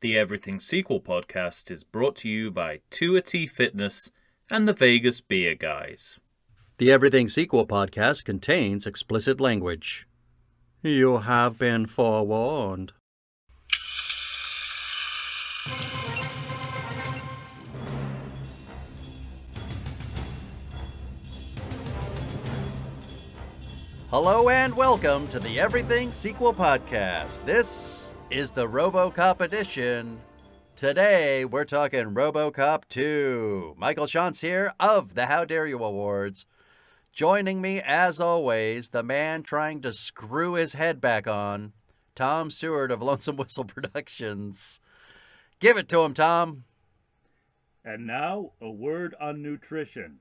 The Everything Sequel podcast is brought to you by 2T Fitness and the Vegas Beer Guys. The Everything Sequel podcast contains explicit language. You have been forewarned. Hello and welcome to the Everything Sequel podcast. This is the Robocop edition. Today we're talking Robocop 2. Michael Shantz here of the How Dare You Awards. Joining me, as always, the man trying to screw his head back on, Tom Stewart of Lonesome Whistle Productions. Give it to him, Tom. And now, a word on nutrition.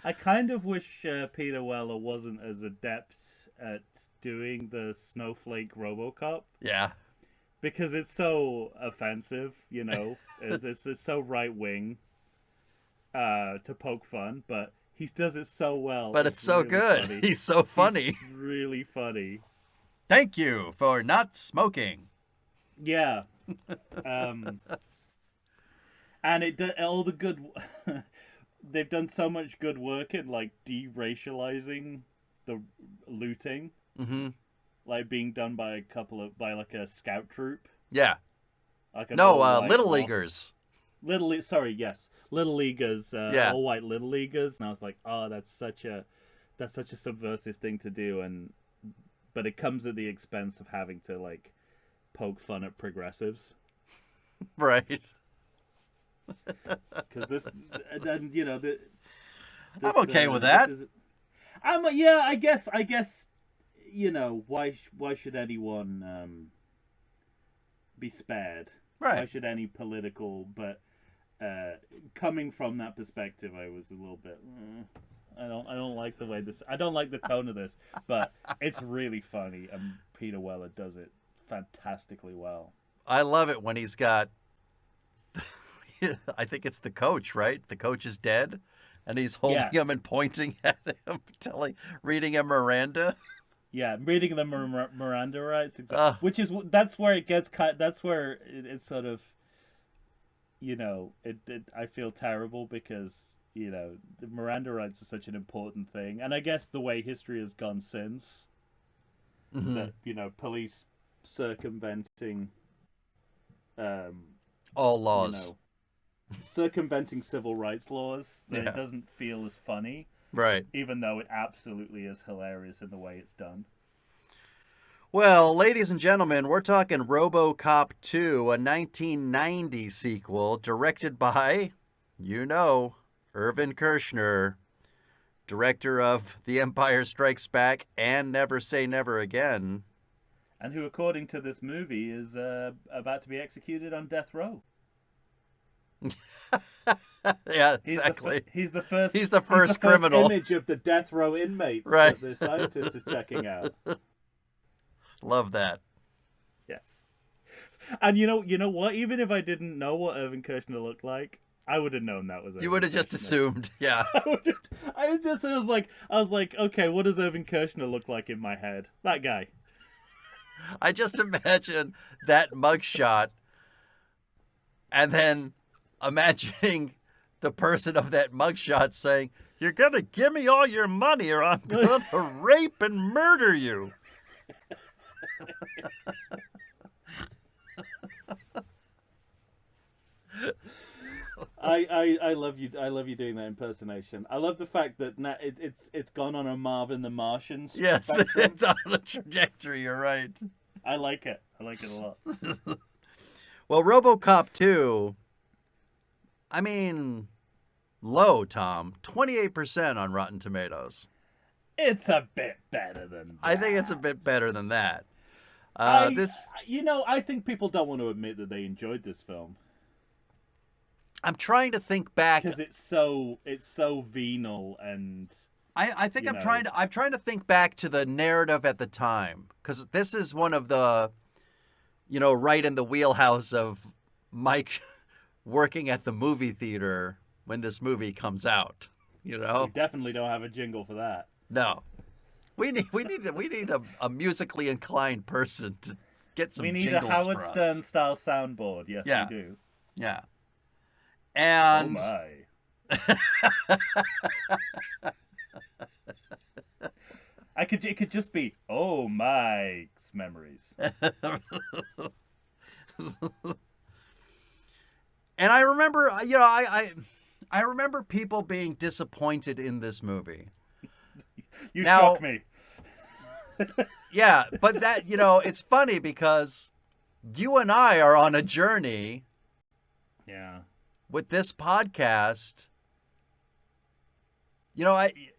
I kind of wish Peter Weller wasn't as adept at doing the snowflake Robocop. Yeah. Because it's so offensive, you know. it's so right-wing to poke fun, but he does it so well. But it's so really good. Funny. He's so funny. He's really funny. Thank you for not smoking. Yeah. And all the good... They've done so much good work in, like, de-racializing the looting. Mm-hmm. Like, being done by a scout troop. Yeah. Like Little Leaguers. Little Leaguers, Yeah. all-white Little Leaguers. And I was like, oh, that's such a subversive thing to do. But it comes at the expense of having to, like, poke fun at progressives. Right. Because this, and you know, I'm okay with that. I guess, you know, why should anyone be spared? Right. Why should any political? But coming from that perspective, I was a little bit. I don't like the way this. I don't like the tone of this, but it's really funny, and Peter Weller does it fantastically well. I love it when he's got. I think it's the coach, right? The coach is dead, and he's holding him and pointing at him, reading him Miranda. Yeah, reading the Miranda rights, exactly. That's where it gets that's where it's sort of, you know, I feel terrible because, you know, the Miranda rights are such an important thing, and I guess the way history has gone since, that, you know, police circumventing, all laws. You know, circumventing civil rights laws, that it doesn't feel as funny. Right. Even though it absolutely is hilarious in the way it's done. Well, ladies and gentlemen, we're talking Robocop 2, a 1990 sequel directed by, you know, Irvin Kershner, director of The Empire Strikes Back and Never Say Never Again. And who, according to this movie, is about to be executed on death row. Yeah, exactly. He's the first criminal. Image of the death row inmates right. that the scientist is checking out. Love that. Yes. And you know what? Even if I didn't know what Irvin Kershner looked like, I would have known that was Irvin. You would have just assumed, yeah. I was like, okay, what does Irvin Kershner look like in my head? That guy. I just imagine that mugshot, and then imagining the person of that mugshot saying, "You're gonna give me all your money, or I'm gonna rape and murder you." I love you. I love you doing that impersonation. I love the fact that it's gone on a Marvin the Martian. Yes, spectrum. it's on a trajectory. You're right. I like it. I like it a lot. Well, RoboCop 2. I mean, low, Tom. 28% on Rotten Tomatoes. It's a bit better than that. I think it's a bit better than that. I think people don't want to admit that they enjoyed this film. I'm trying to think back because it's so venal, and I think I'm trying to think back to the narrative at the time, because this is one of the, you know, right in the wheelhouse of Mike working at the movie theater when this movie comes out. You know, we definitely don't have a jingle for that. No. We need a musically inclined person to get some We need jingles a Howard for us. Stern style soundboard. Yes, Yeah. we do. Yeah. Oh And my. It could just be oh my memories. and I remember, I remember people being disappointed in this movie. You Now- shock me. Yeah, but that, it's funny because you and I are on a journey Yeah. with this podcast.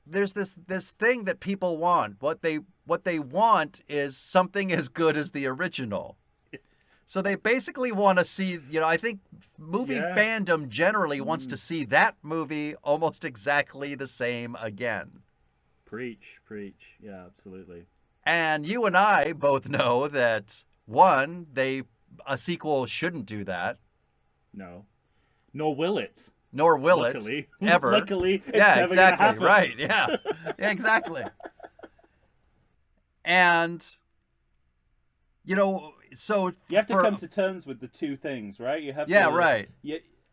There's this thing that people want. What they want is something as good as the original. So they basically want to see, I think movie fandom generally wants to see that movie almost exactly the same again. Preach. Yeah, absolutely. And you and I both know that, one, a sequel shouldn't do that. No. Nor will it. Nor will Luckily. it ever. Luckily, it's Yeah, never exactly. gonna happen. Right. Yeah. Yeah, exactly. And so You have to come to terms with the two things, right? You have Yeah, to, right.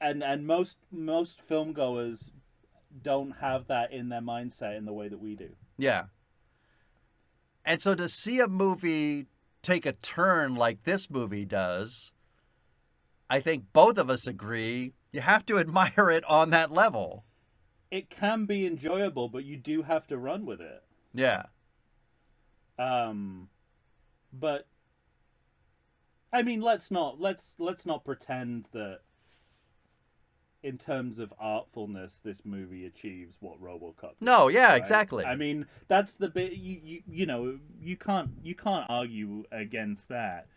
And most film goers don't have that in their mindset in the way that we do. Yeah. And so to see a movie take a turn like this movie does, I think both of us agree you have to admire it on that level. It can be enjoyable, but you do have to run with it. Yeah. But I mean, let's not pretend that in terms of artfulness this movie achieves what Robocop did, No, yeah, right? exactly. I mean, that's the bit you can't argue against that.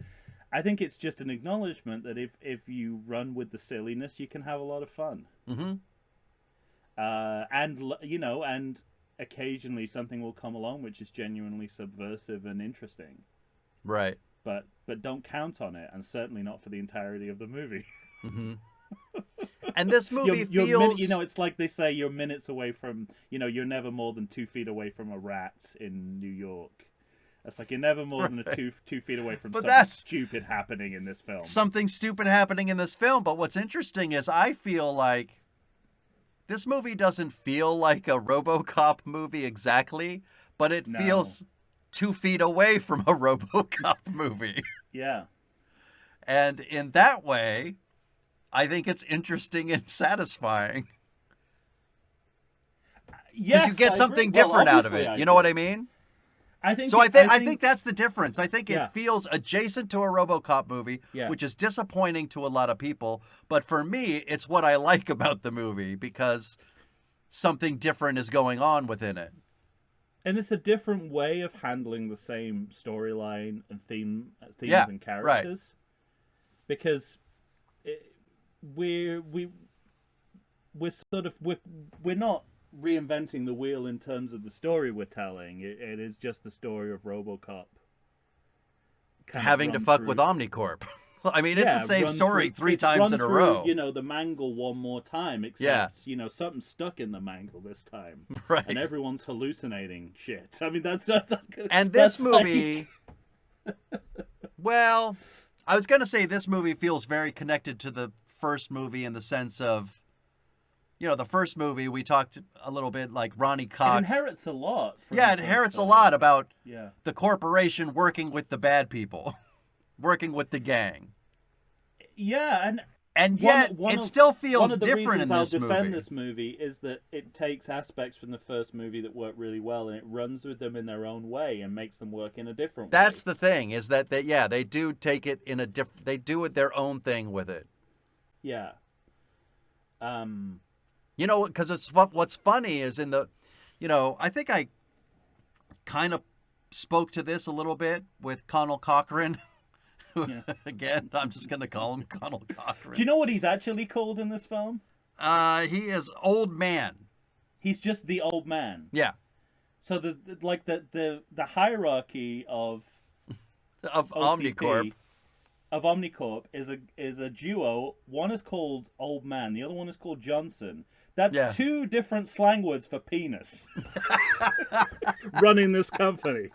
I think it's just an acknowledgement that if you run with the silliness, you can have a lot of fun. Mm-hmm. And occasionally something will come along which is genuinely subversive and interesting. Right. But don't count on it, and certainly not for the entirety of the movie. Mm-hmm. And this movie you're feels... it's like they say you're minutes away from, you're never more than 2 feet away from a rat in New York. It's like you're never more than 2 feet away from something stupid happening in this film. Something stupid happening in this film. But what's interesting is I feel like this movie doesn't feel like a Robocop movie exactly, but it feels 2 feet away from a Robocop movie. Yeah. And in that way, I think it's interesting and satisfying. Yes, you get something different out of it. You know what I mean? I think I think that's the difference. I think Yeah. it feels adjacent to a RoboCop movie, which is disappointing to a lot of people. But for me, it's what I like about the movie because something different is going on within it. And it's a different way of handling the same storyline and themes and characters. Right. Because we're not reinventing the wheel in terms of the story we're telling. It is just the story of RoboCop having to fuck with Omnicorp. I mean, it's the same story three times in a row. The mangle one more time, except something's stuck in the mangle this time, right? And everyone's hallucinating shit. I mean, that's and this movie. Well, I was gonna say this movie feels very connected to the first movie in the sense of, the first movie we talked a little bit like Ronnie Cox. It inherits a lot. It inherits a lot about the corporation working with the bad people, working with the gang. Yeah, and yet it still feels different in this movie. I'll defend this movie is that it takes aspects from the first movie that work really well, and it runs with them in their own way and makes them work in a different way. That's the thing, is that they do take it in they do it their own thing with it. Yeah. Because what's funny is in the, I think I kind of spoke to this a little bit with Connell Cochran. Yeah. Again, I'm just going to call him Connell Cochran. Do you know what he's actually called in this film? He is Old Man. He's just the old man. Yeah. So the hierarchy of OCP, Omnicorp is a duo. One is called Old Man. The other one is called Johnson. That's two different slang words for penis. Running this company.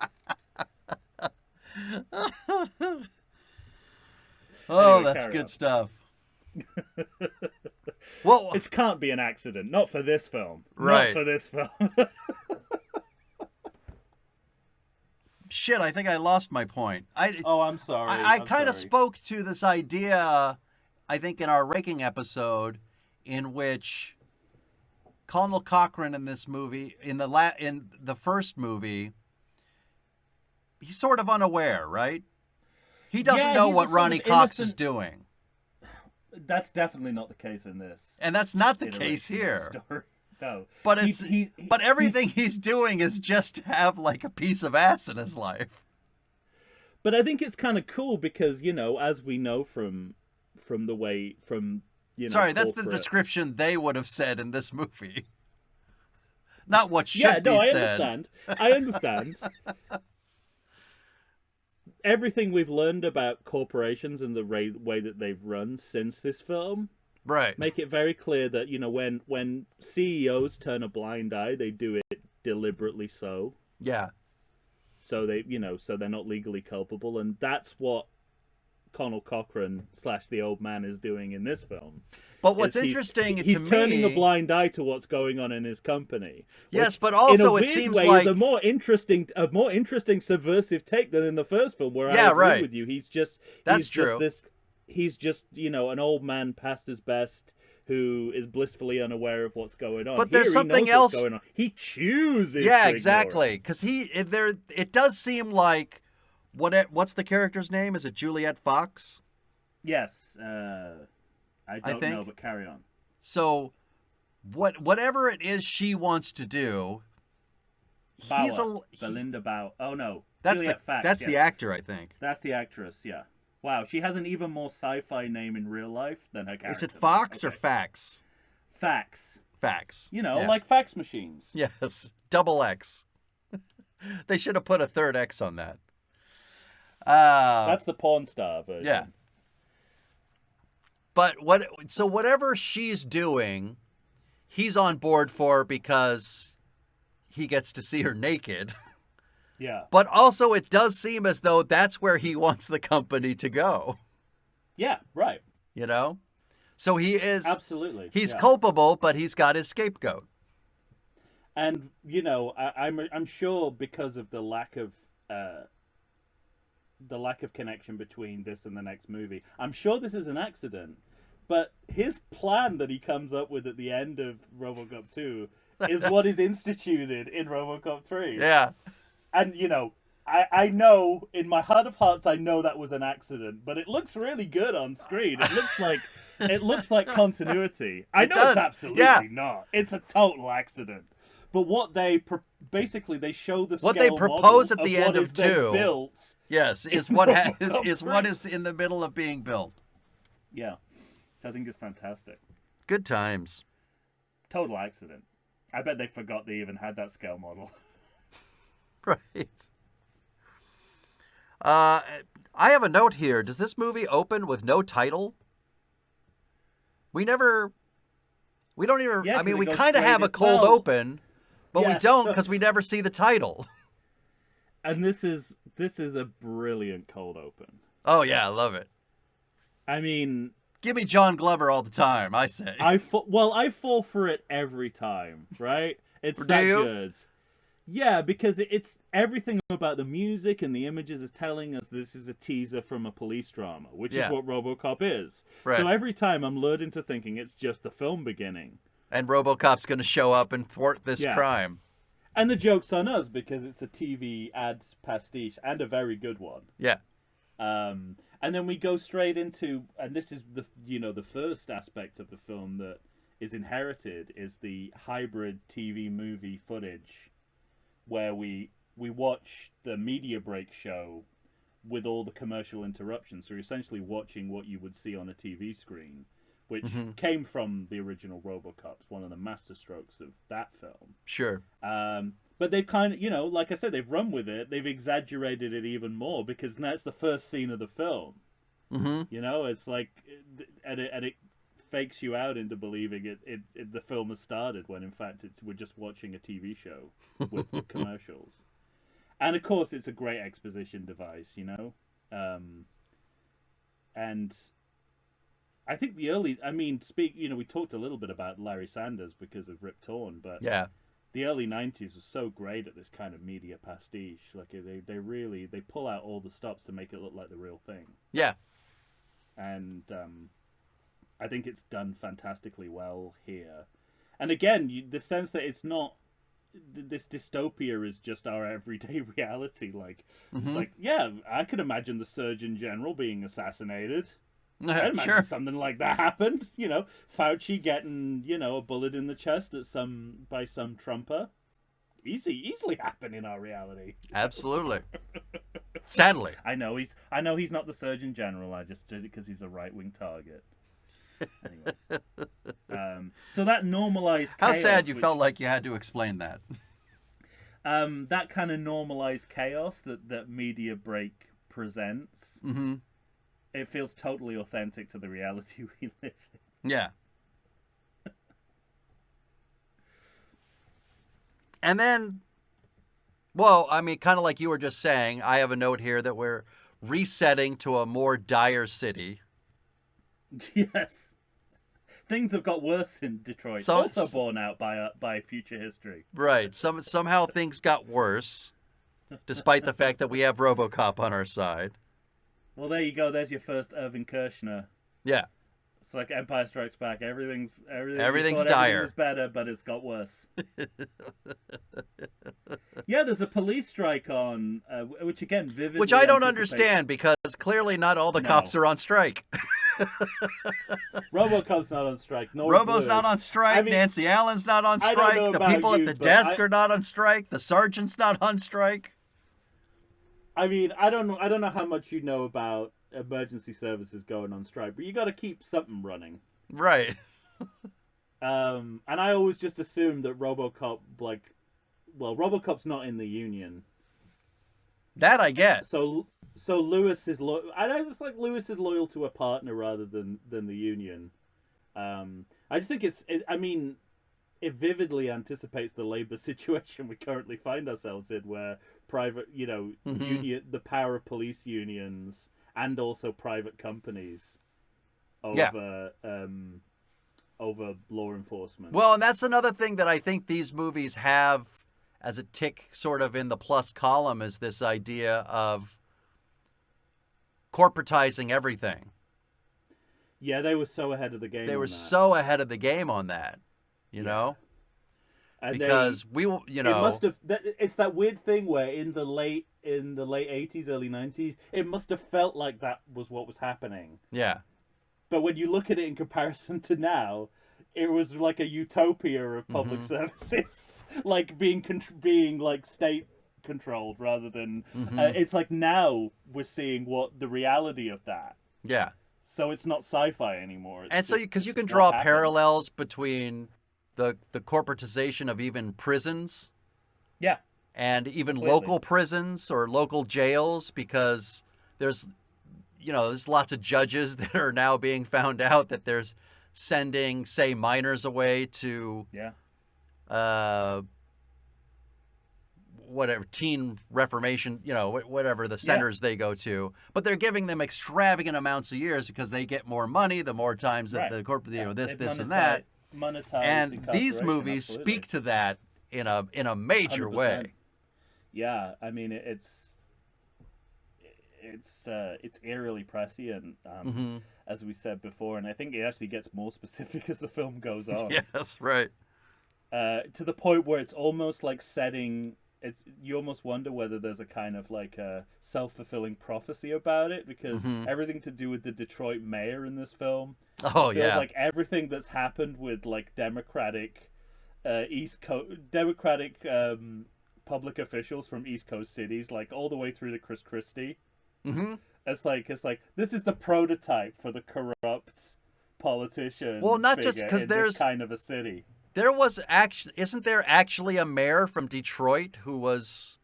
Oh, Anyway, that's carry good on. stuff. Well, It can't be an accident. Not for this film. Right. Not for this film. shit, I think I lost my point. I'm sorry. I kind of spoke to this idea, I think, in our ranking episode, in which Colonel Cochrane in this movie, in the first movie, he's sort of unaware, right? He doesn't know what Ronnie Cox is doing. That's definitely not the case in this. And that's not the case here. No. But but everything he's doing is just to have like a piece of ass in his life. But I think it's kind of cool because, as we know from the way Sorry, that's the description they would have said in this movie. Not what should be said. I understand. Everything we've learned about corporations and the way that they've run since this film, right, make it very clear that when CEOs turn a blind eye, they do it deliberately. So so they're not legally culpable, and that's what Colonel Cochrane / the old man is doing in this film. But what's interesting he's turning a blind eye to what's going on in his company. Yes, but also it seems like is a more interesting subversive take than in the first film, where I agree with you. He's just an old man past his best who is blissfully unaware of what's going on. But there's something else going on. He chooses. Yeah, exactly. Because it does seem like what's the character's name? Is it Juliet Fox? Yes. I don't know, but carry on. So, whatever it is she wants to do, Belinda Bauer. Oh no, that's the actor, I think. That's the actress. Yeah. Wow, she has an even more sci-fi name in real life than her character. Is it Fox or Fax? Fax. Fax. Like fax machines. Yes, double X. They should have put a third X on that. That's the porn star version. Yeah. But whatever she's doing, he's on board for because he gets to see her naked. Yeah. But also it does seem as though that's where he wants the company to go. Yeah, right. So he is absolutely. He's culpable, but he's got his scapegoat. And I'm sure because of the lack of connection between this and the next movie, I'm sure this is an accident. But his plan that he comes up with at the end of Robocop 2 is what is instituted in Robocop 3. Yeah. And, I know, in my heart of hearts, I know that was an accident, but it looks really good on screen. It looks like continuity. I know it's absolutely not. It's a total accident. But what they basically they show the what they propose at the end of 2. Built. Yes, is what what is in the middle of being built. Yeah, I think it's fantastic. Good times. Total accident. I bet they forgot they even had that scale model. Right. I have a note here. Does this movie open with no title? We don't even. Yeah, we kind of have a cold open, but we don't because we never see the title. And this is a brilliant cold open. Oh yeah, I love it. I mean, give me John Glover all the time. I say. I fall for it every time. Right? It's that good. Yeah, because it's everything about the music and the images is telling us this is a teaser from a police drama, which is what Robocop is. Right. So every time I'm lured into thinking it's just the film beginning. And Robocop's going to show up and thwart this crime. And the joke's on us because it's a TV ad pastiche and a very good one. Yeah. And then we go straight into, and this is the first aspect of the film that is inherited is the hybrid TV movie footage, where we watch the media break show with all the commercial interruptions. So you're essentially watching what you would see on a TV screen, which came from the original Robocops, one of the masterstrokes of that film. Sure. But they've kind of, like I said, they've run with it. They've exaggerated it even more because now it's the first scene of the film. Mm-hmm. It's like, and it fakes you out into believing the film has started when in fact we're just watching a TV show with commercials. And of course, it's a great exposition device, you know. And I think we talked a little bit about Larry Sanders because of Rip Torn, but Yeah. the early 90s was so great at this kind of media pastiche. Like they pull out all the stops to make it look like the real thing. Yeah. And I think it's done fantastically well here. And again, the sense that it's not this dystopia is just our everyday reality. Like, it's like, yeah, I could imagine the Surgeon General being assassinated. I imagine something like that happened. You know, Fauci getting, a bullet in the chest by some Trumper. Easily happen in our reality. Absolutely. Sadly. I know he's not the Surgeon General. I just did it because he's a right-wing target. Anyway. So that normalized How chaos, sad you felt like you had to explain that. That kind of normalized chaos that Media Break presents. Mm-hmm. It feels totally authentic to the reality we live in. Yeah. And then, well, I mean, kind of like you were just saying, I have a note here that we're resetting to a more dire city. Yes. Things have got worse in Detroit. Also borne out by future history. Right. Somehow things got worse, despite the fact that we have Robocop on our side. Well, there you go. There's your first Irving Kershner. Yeah. It's like Empire Strikes Back. Everything's dire. Everything was better, but it's got worse. Yeah, there's a police strike on, which again vividly. Which I don't understand because clearly not all the cops are on strike. RoboCop's not on strike. Robo's not on strike. I mean, Nancy Allen's not on strike. The people at the desk are not on strike. The sergeant's not on strike. I mean, I don't know how much you know about emergency services going on strike, but you got to keep something running, right? And I always just assumed that RoboCop, RoboCop's not in the union. That I get. So Lewis is Lewis is loyal to a partner rather than the union. I just think it vividly anticipates the labor situation we currently find ourselves in, where private, union, the power of police unions and also private companies over law enforcement. Well, and that's another thing that I think these movies have as a tick sort of in the plus column, is this idea of corporatizing everything. Yeah, they were so ahead of the game. They were so ahead of the game on that, you know? And because it must have. It's that weird thing where in the late 80s, early 90s, it must have felt like that was what was happening. Yeah. But when you look at it in comparison to now, it was like a utopia of public services, like being like state controlled rather than. It's like now we're seeing what the reality of that. Yeah. So it's not sci-fi anymore. And so because you can draw parallels between the corporatization of even prisons. Yeah. And even local prisons or local jails, because there's lots of judges that are now being found out that there's sending, say, minors away to whatever, teen reformation, whatever the centers they go to, but they're giving them extravagant amounts of years because they get more money the more times that the corporate, this and that. And these movies speak to that in a major 100%. Way. Yeah, I mean it's eerily prescient, as we said before, and I think it actually gets more specific as the film goes on. Yes, right. To the point where it's almost like setting. You almost wonder whether there's a kind of like a self-fulfilling prophecy about it, because everything to do with the Detroit mayor in this film. Oh, feels like everything that's happened with like Democratic public officials from East Coast cities, like all the way through to Chris Christie. It's like this is the prototype for the corrupt politician. Well, not just because there's kind of a city. Isn't there actually a mayor from Detroit who was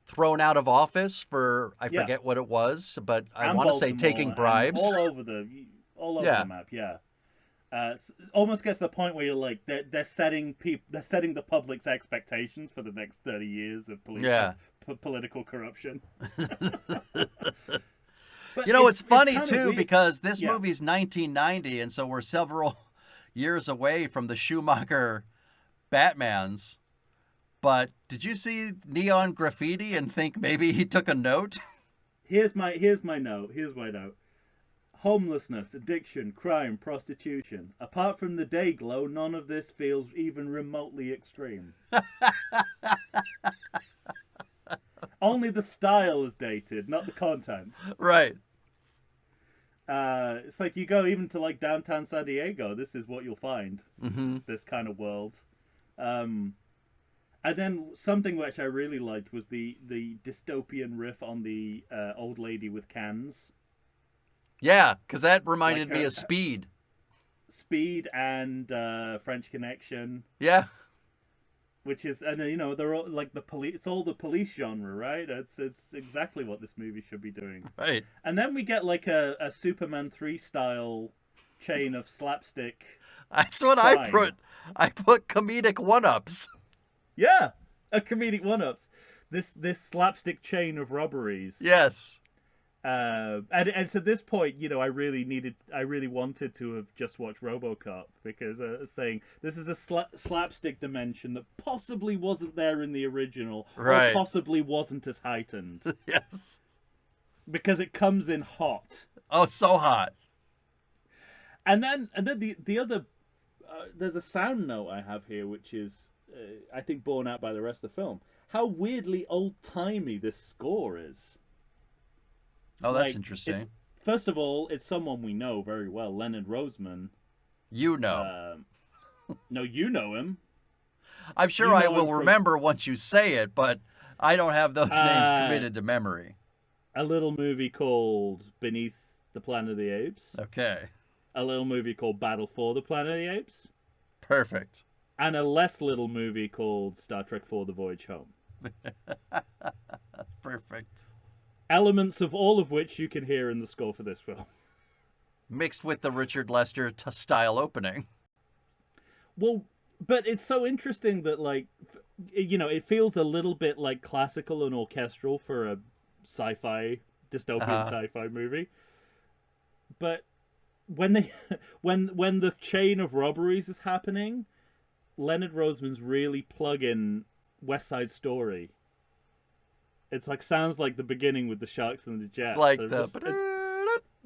thrown out of office for, I forget what it was, but I want to say taking bribes. All over the map, yeah. Almost gets to the point where you're like they're setting the public's expectations for the next 30 years of political corruption. But it's funny too weird. because this movie's 1990, and so we're several years away from the Schumacher Batmans. But did you see neon graffiti and think maybe he took a note? Here's my note. Homelessness, addiction, crime, prostitution. Apart from the day glow, none of this feels even remotely extreme. Only the style is dated, not the content. Right. It's like you go even to like downtown San Diego, this is what you'll find. Mm-hmm. This kind of world. And then something which I really liked was the dystopian riff on the old lady with cans. Yeah, because that reminded me of Speed. Speed and French Connection. Yeah. Which is, and they're all like the police. It's all the police genre, right? It's exactly what this movie should be doing. Right. And then we get like a Superman 3 style chain of slapstick. That's what crime. I put comedic one-ups. Yeah, a comedic one-ups. This slapstick chain of robberies. Yes. And it's at this point, I really wanted to have just watched Robocop because saying this is a slapstick dimension that possibly wasn't there in the original, right. Or possibly wasn't as heightened. Yes, because it comes in hot. Oh, so hot. And then the other there's a sound note I have here, which is I think borne out by the rest of the film. How weirdly old-timey this score is. Oh, that's interesting. First of all, it's someone we know very well, Leonard Roseman. You know. No, you know him. I'm sure I will remember once you say it, but I don't have those names committed to memory. A little movie called Beneath the Planet of the Apes. Okay. A little movie called Battle for the Planet of the Apes. Perfect. And a less little movie called Star Trek IV: The Voyage Home. Perfect. Elements of all of which you can hear in the score for this film. Mixed with the Richard Lester style opening. Well, but it's so interesting that, like, it feels a little bit like classical and orchestral for a sci-fi, dystopian sci-fi movie. But when the chain of robberies is happening, Leonard Roseman's really plugging West Side Story. It's like like the beginning with the Sharks and the Jets. Like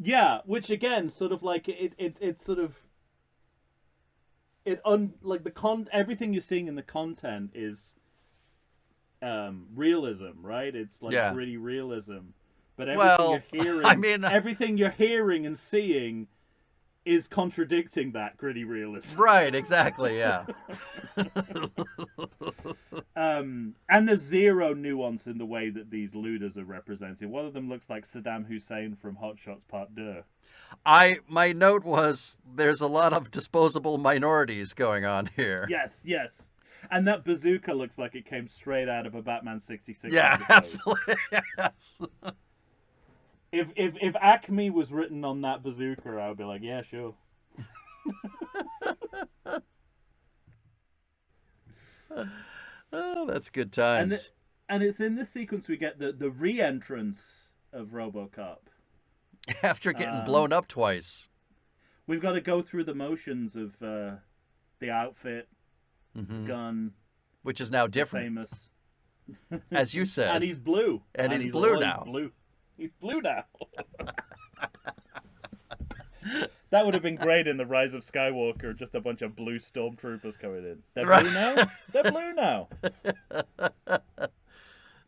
yeah, which again, sort of like everything you're seeing in the content is realism, right? It's like gritty realism. But everything you're hearing and seeing is contradicting that gritty realism. Right, exactly, yeah. And there's zero nuance in the way that these looters are represented. One of them looks like Saddam Hussein from Hot Shots Part 2. My note was there's a lot of disposable minorities going on here. Yes. And that bazooka looks like it came straight out of a Batman 66 Yeah, episode. absolutely. Yes. If Acme was written on that bazooka, I would be like, yeah, sure. Oh, that's good times. And it's in this sequence we get the re-entrance of Robocop. After getting blown up twice. We've got to go through the motions of the outfit, gun. Which is now different. Famous. As you said. And he's blue. And he's blue now. He's blue now. That would have been great in The Rise of Skywalker, just a bunch of blue stormtroopers coming in. They're blue now? They're blue now.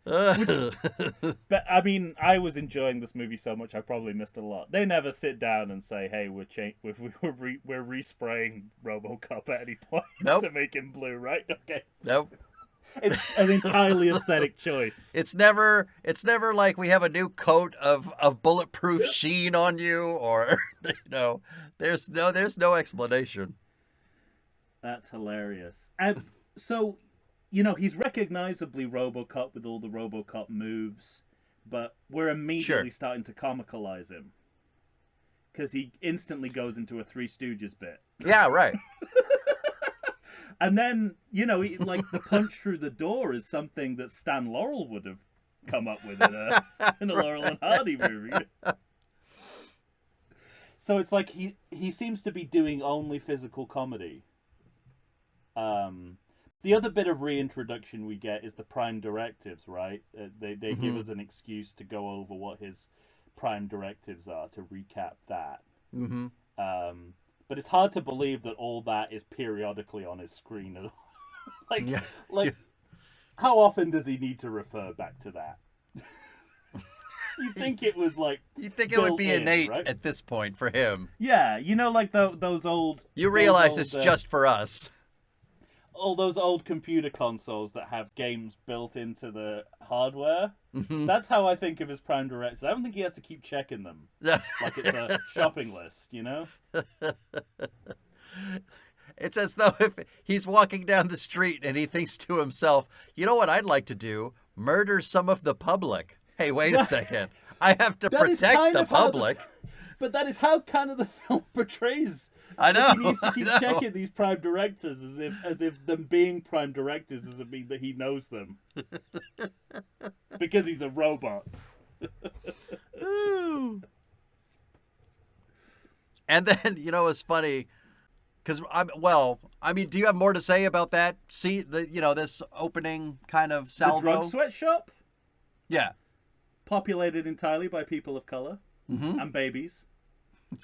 But, I mean, I was enjoying this movie so much, I probably missed a lot. They never sit down and say, hey, we're respraying Robocop at any point to make him blue, right? Okay. Nope. It's an entirely aesthetic choice. It's never like we have a new coat of bulletproof sheen on you, or there's no explanation. That's hilarious. And so, he's recognizably Robocop with all the Robocop moves, but we're immediately starting to comicalize him. because he instantly goes into a Three Stooges bit. Yeah, right. And then, like the punch through the door is something that Stan Laurel would have come up with in a Laurel and Hardy movie. So it's like he seems to be doing only physical comedy. The other bit of reintroduction we get is the prime directives, right? They give us an excuse to go over what his prime directives are, to recap that. Mm-hmm. But it's hard to believe that all that is periodically on his screen. How often does he need to refer back to that? You think it was like you think it would be innate, right? At this point for him? Yeah, like those old. You realize it's just for us. All those old computer consoles that have games built into the hardware. Mm-hmm. That's how I think of his prime directives. I don't think he has to keep checking them like it's a shopping list, It's as though if he's walking down the street and he thinks to himself, you know what I'd like to do? Murder some of the public. Hey, wait a second. I have to protect the public. But that is how kind of the film portrays. I know. He needs to keep checking these prime directives as if them being prime directives doesn't mean that he knows them. Because he's a robot. And then, it's funny because do you have more to say about that? See, this opening kind of salvo? The drug sweatshop? Yeah. Populated entirely by people of color and babies.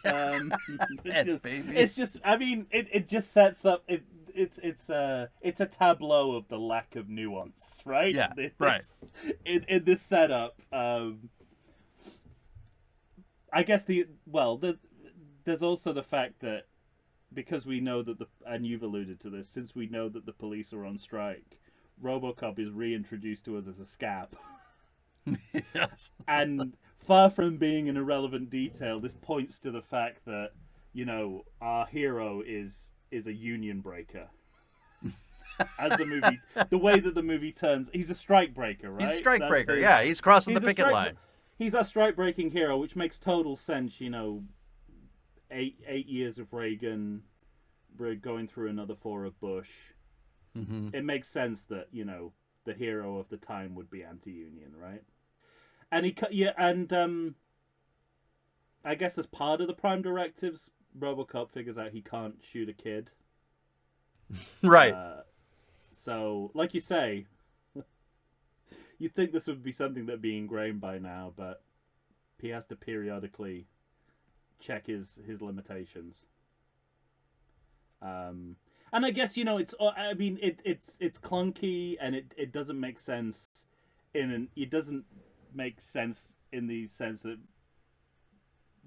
It's just. I mean, it just sets up. It's a tableau of the lack of nuance, right? Yeah, right. In this setup, I guess there's also the fact that because we know that and you've alluded to this, since we know that the police are on strike, Robocop is reintroduced to us as a scab. Yes. And far from being an irrelevant detail, this points to the fact that, our hero is a union breaker. As the way that the movie turns, he's a strike breaker, right? He's a strike breaker, yeah. He's crossing the picket line. He's our strike breaking hero, which makes total sense, 8 years of Reagan, we're going through another 4 of Bush. Mm-hmm. It makes sense that, the hero of the time would be anti-union, right? And I guess as part of the prime directives, Robocop figures out he can't shoot a kid. Right. So, like you say, you'd think this would be something that'd be ingrained by now, but he has to periodically check his limitations. And I guess it's clunky and it doesn't make sense it doesn't make sense in the sense that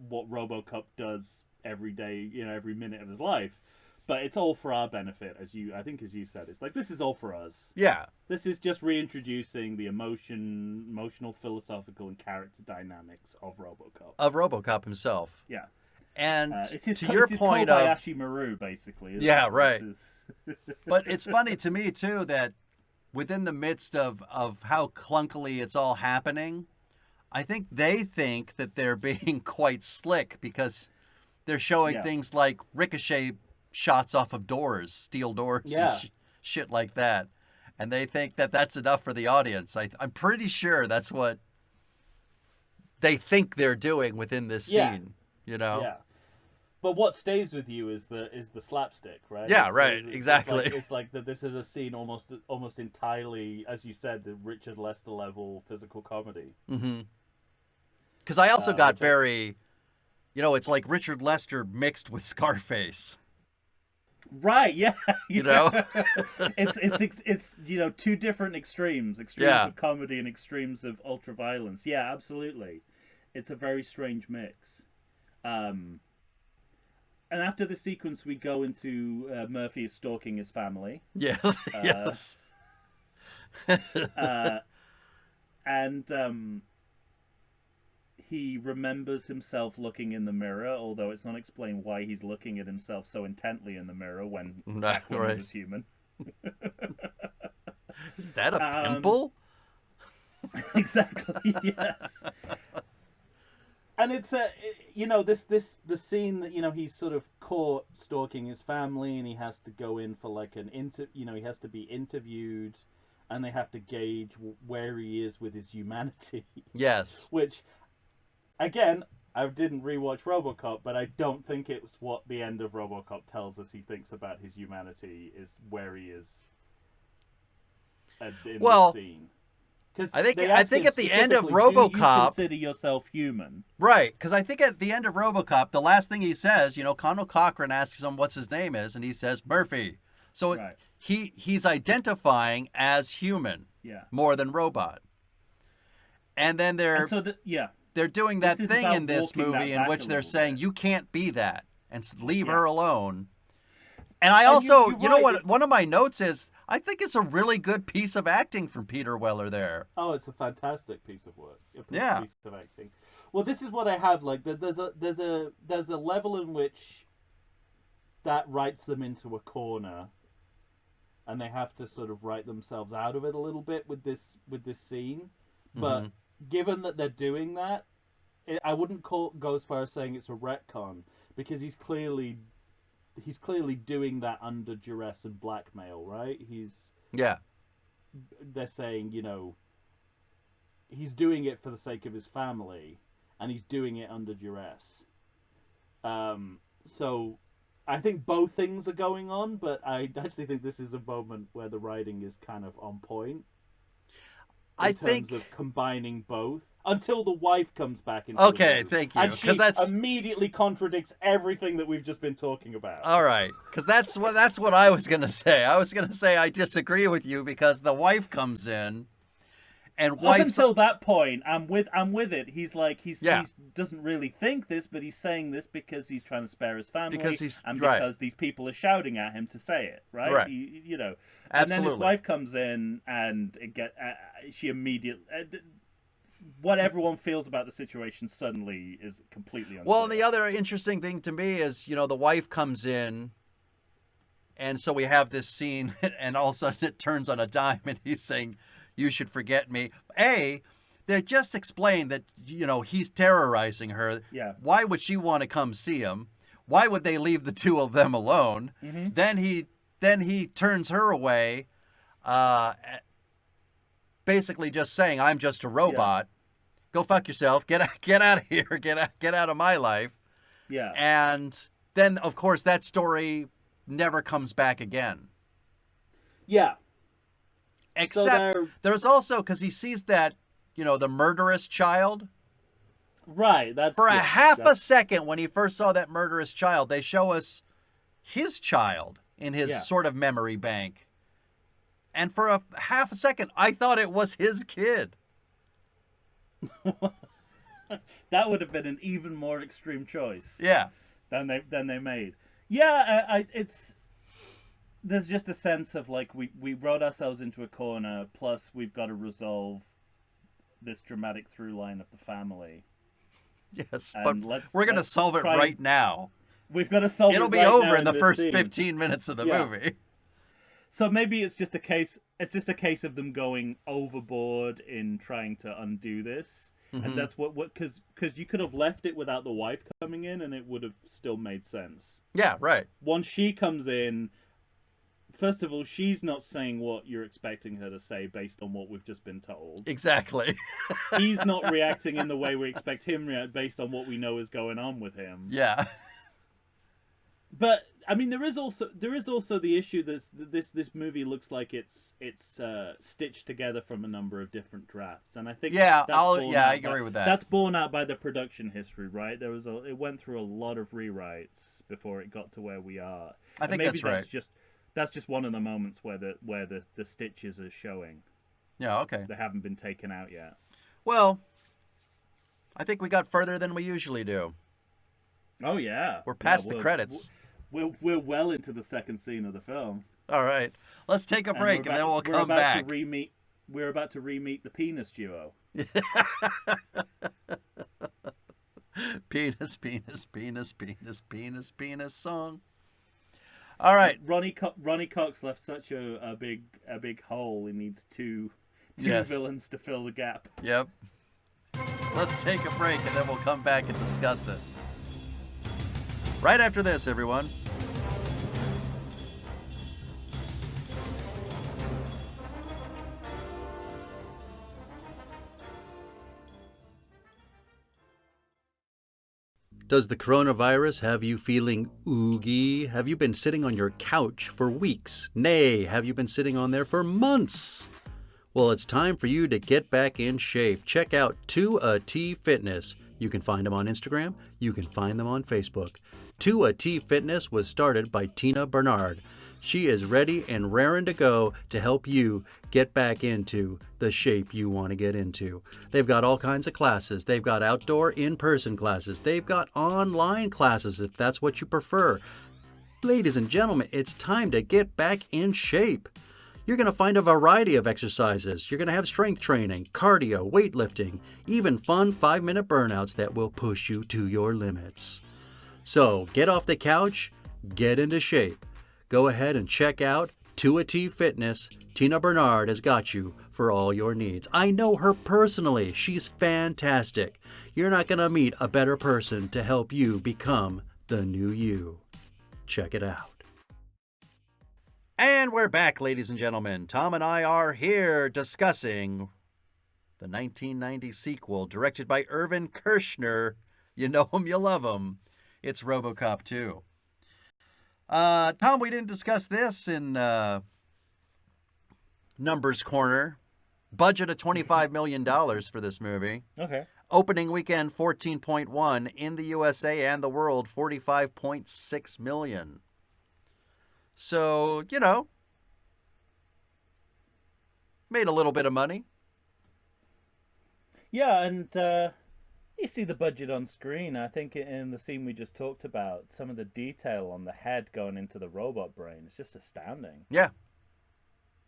what RoboCop does every day, every minute of his life, but it's all for our benefit, as you said. It's like, this is all for us. Yeah. This is just reintroducing the emotional, philosophical, and character dynamics of RoboCop. Of RoboCop himself. Yeah. And to your point of Kobayashi Maru, basically. Yeah, right. But it's funny to me too that within the midst of how clunkily it's all happening, I think they think that they're being quite slick because they're showing things like ricochet shots off of doors, steel doors, and shit like that, and they think that that's enough for the audience. I'm pretty sure that's what they think they're doing within this scene. Yeah. But what stays with you is the slapstick, right? Yeah, exactly. It's like that. This is a scene almost entirely, as you said, the Richard Lester level physical comedy. Mm-hmm. Because I also got very, it's like Richard Lester mixed with Scarface. Right. Yeah. It's two different extremes of comedy and extremes of ultra violence. Yeah, absolutely. It's a very strange mix. And after the sequence, we go into Murphy is stalking his family. Yes, yes. And he remembers himself looking in the mirror, although it's not explained why he's looking at himself so intently in the mirror when back when he was human. Is that a pimple? Exactly, yes. And it's the scene that he's sort of caught stalking his family, and he has to go in for like he has to be interviewed, and they have to gauge where he is with his humanity. Yes. Which, again, I didn't rewatch Robocop, but I don't think it's what the end of Robocop tells us he thinks about his humanity is where he is in the scene. I think at the end of RoboCop, do you consider yourself human? Right, because I think at the end of RoboCop, the last thing he says, Conal Cochran asks him what's his name is, and he says Murphy. So right. he's identifying as human, more than robot. And then they're doing that thing in this movie in which they're saying you can't be that and leave her alone. And I also, you know what? One of my notes is, I think it's a really good piece of acting from Peter Weller there. Oh, it's a fantastic piece of work. Piece of acting. Well, this is what I have. Like, there's a level in which that writes them into a corner, and they have to sort of write themselves out of it a little bit with this scene. But given that they're doing that, I wouldn't go as far as saying it's a retcon, because he's clearly doing that under duress and blackmail, right? They're saying, he's doing it for the sake of his family, and he's doing it under duress. So I think both things are going on, but I actually think this is a moment where the writing is kind of on point. In terms of combining both, until the wife comes back into the room, thank you, and she immediately contradicts everything that we've just been talking about. All right, because that's what I was gonna say. I was gonna say I disagree with you because the wife comes in, and up until that point, I'm with it. He's he doesn't really think this, but he's saying this because he's trying to spare his family, because these people are shouting at him to say it, right? Right. And then his wife comes in, and she immediately. What everyone feels about the situation suddenly is completely unclear. Well, and the other interesting thing to me is, the wife comes in, and so we have this scene, and all of a sudden it turns on a dime, and he's saying, "You should forget me." They just explained that, he's terrorizing her. Yeah. Why would she want to come see him? Why would they leave the two of them alone? Mm-hmm. Then he turns her away, basically just saying, "I'm just a robot. Go fuck yourself. Get out of here. Get out of my life." Yeah. And then, of course, that story never comes back again. Yeah. Except there's also, because he sees that, the murderous child. Right. For a second, when he first saw that murderous child, they show us his child in his sort of memory bank. And for a half a second, I thought it was his kid. That would have been an even more extreme choice. Yeah. Than they made. Yeah, there's just a sense of we wrote ourselves into a corner. Plus, we've got to resolve this dramatic through line of the family. Yes, but we're going to solve it right now. We've got to solve it. It'll be over in the first 15 minutes of the movie. So maybe it's just a case. It's just a case of them going overboard in trying to undo this, and that's what because you could have left it without the wife coming in, and it would have still made sense. Yeah, right. Once she comes in, first of all, she's not saying what you're expecting her to say based on what we've just been told. Exactly. He's not reacting in the way we expect him to react based on what we know is going on with him. Yeah. But I mean, there is also the issue that this movie looks like it's stitched together from a number of different drafts, and I think I agree with that. That's borne out by the production history, right? It went through a lot of rewrites before it got to where we are. I think that's right. That's just one of the moments where the stitches are showing. Yeah, okay. They haven't been taken out yet. Well, I think we got further than we usually do. Oh yeah, we're past the credits. We're well into the second scene of the film. All right, let's take a break and then we'll come back. We're about to re-meet the penis duo. Penis, penis, penis, penis, penis, penis song. All right, Ronnie Cox left such a big hole. He needs two villains to fill the gap. Yep. Let's take a break and then we'll come back and discuss it. Right after this, everyone. Does the coronavirus have you feeling oogie? Have you been sitting on your couch for weeks? Nay, have you been sitting on there for months? Well, it's time for you to get back in shape. Check out 2AT Fitness. You can find them on Instagram. You can find them on Facebook. 2AT Fitness was started by Tina Bernard. She is ready and raring to go to help you get back into the shape you want to get into. They've got all kinds of classes. They've got outdoor in-person classes. They've got online classes if that's what you prefer. Ladies and gentlemen, it's time to get back in shape. You're going to find a variety of exercises. You're going to have strength training, cardio, weightlifting, even fun 5-minute burnouts that will push you to your limits. So get off the couch, get into shape. Go ahead and check out 2AT Fitness. Tina Bernard has got you for all your needs. I know her personally. She's fantastic. You're not going to meet a better person to help you become the new you. Check it out. And we're back, ladies and gentlemen. Tom and I are here discussing the 1990 sequel directed by Irvin Kershner. You know him, you love him. It's Robocop 2. Tom, we didn't discuss this in Numbers Corner. Budget of $25 million for this movie. Okay. Opening weekend 14.1 in the USA and the world 45.6 million. So, you know, made a little bit of money. Yeah, and you see the budget on screen. I think in the scene we just talked about, some of the detail on the head going into the robot brain is just astounding. Yeah.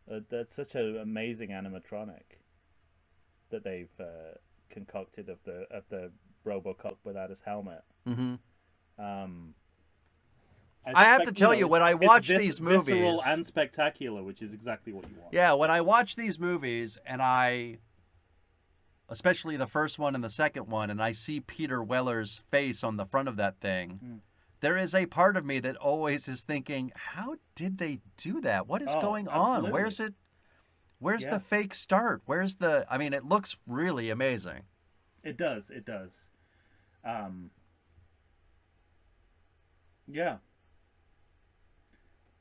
That's such an amazing animatronic that they've concocted of the Robocop without his helmet. Mm-hmm. I have to tell you, when I watch these movies, visceral and spectacular, which is exactly what you want. Yeah, when I watch these movies, and especially the first one and the second one, and I see Peter Weller's face on the front of that thing, there is a part of me that always is thinking, how did they do that? What is going on? Where's it? Where's the fake start? I mean, it looks really amazing. It does. Yeah.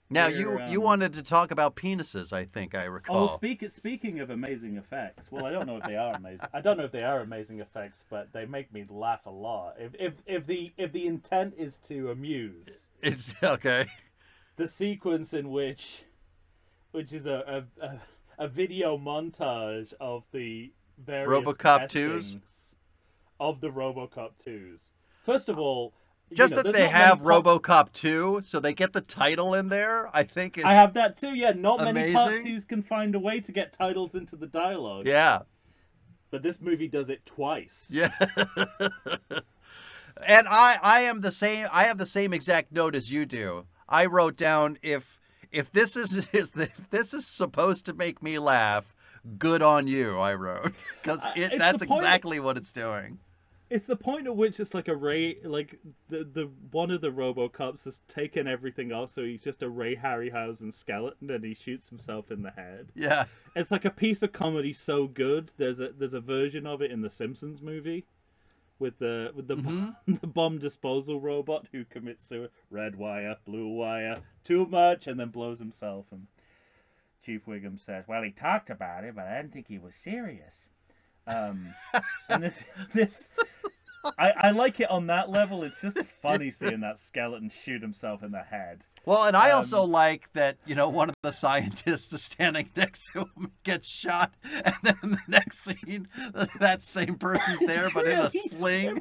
Now, you wanted to talk about penises, I think I recall. Oh, speaking of amazing effects, well, I don't know if they are amazing. I don't know if they are amazing effects, but they make me laugh a lot. If the intent is to amuse, it's okay. The sequence in which is a video montage of the various Robocop 2s of the Robocop 2s. First of all, just that they have Robocop 2, so they get the title in there, I think is I have that too, yeah. Not amazing. Many Part 2s can find a way to get titles into the dialogue. Yeah. But this movie does it twice. Yeah. And I am the same. I have the same exact note as you do. I wrote down, if this is supposed to make me laugh, good on you, I wrote. Because that's exactly what it's doing. It's the point at which it's like the one of the Robocops has taken everything off, so he's just a Ray Harryhausen skeleton, and he shoots himself in the head. Yeah, it's like a piece of comedy so good. There's a version of it in the Simpsons movie with the the bomb disposal robot who commits red wire, blue wire, too much, and then blows himself. And Chief Wiggum says, "Well, he talked about it, but I didn't think he was serious." And this I like it on that level. It's just funny seeing that skeleton shoot himself in the head. Well, and I also like that, one of the scientists is standing next to him, gets shot, and then in the next scene, that same person's there, but in a sling.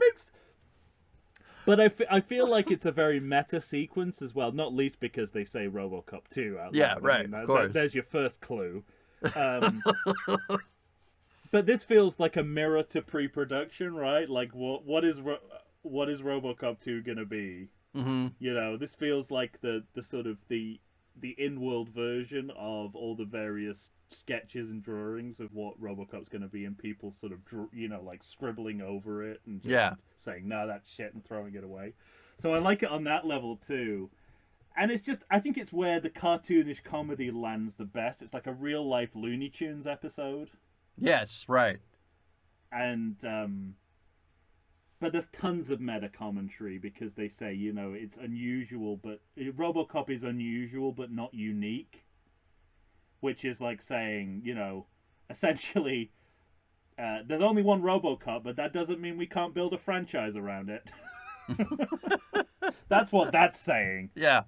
But I feel like it's a very meta sequence as well, not least because they say Robocop 2 out Yeah, loud. right, of course. There's your first clue. But this feels like a mirror to pre-production, right? Like, what is Robocop 2 gonna be? Mm-hmm. This feels like the sort of the the in-world version of all the various sketches and drawings of what Robocop's going to be, and people sort of like scribbling over it and just saying no, that's shit, and throwing it away. So I like it on that level too. And it's just, I think it's where the cartoonish comedy lands the best. It's like a real life Looney Tunes episode. Yes, right. And but there's tons of meta commentary, because they say, it's unusual, but Robocop is unusual but not unique, which is like saying, essentially, there's only one Robocop, but that doesn't mean we can't build a franchise around it. That's what that's saying. Yeah.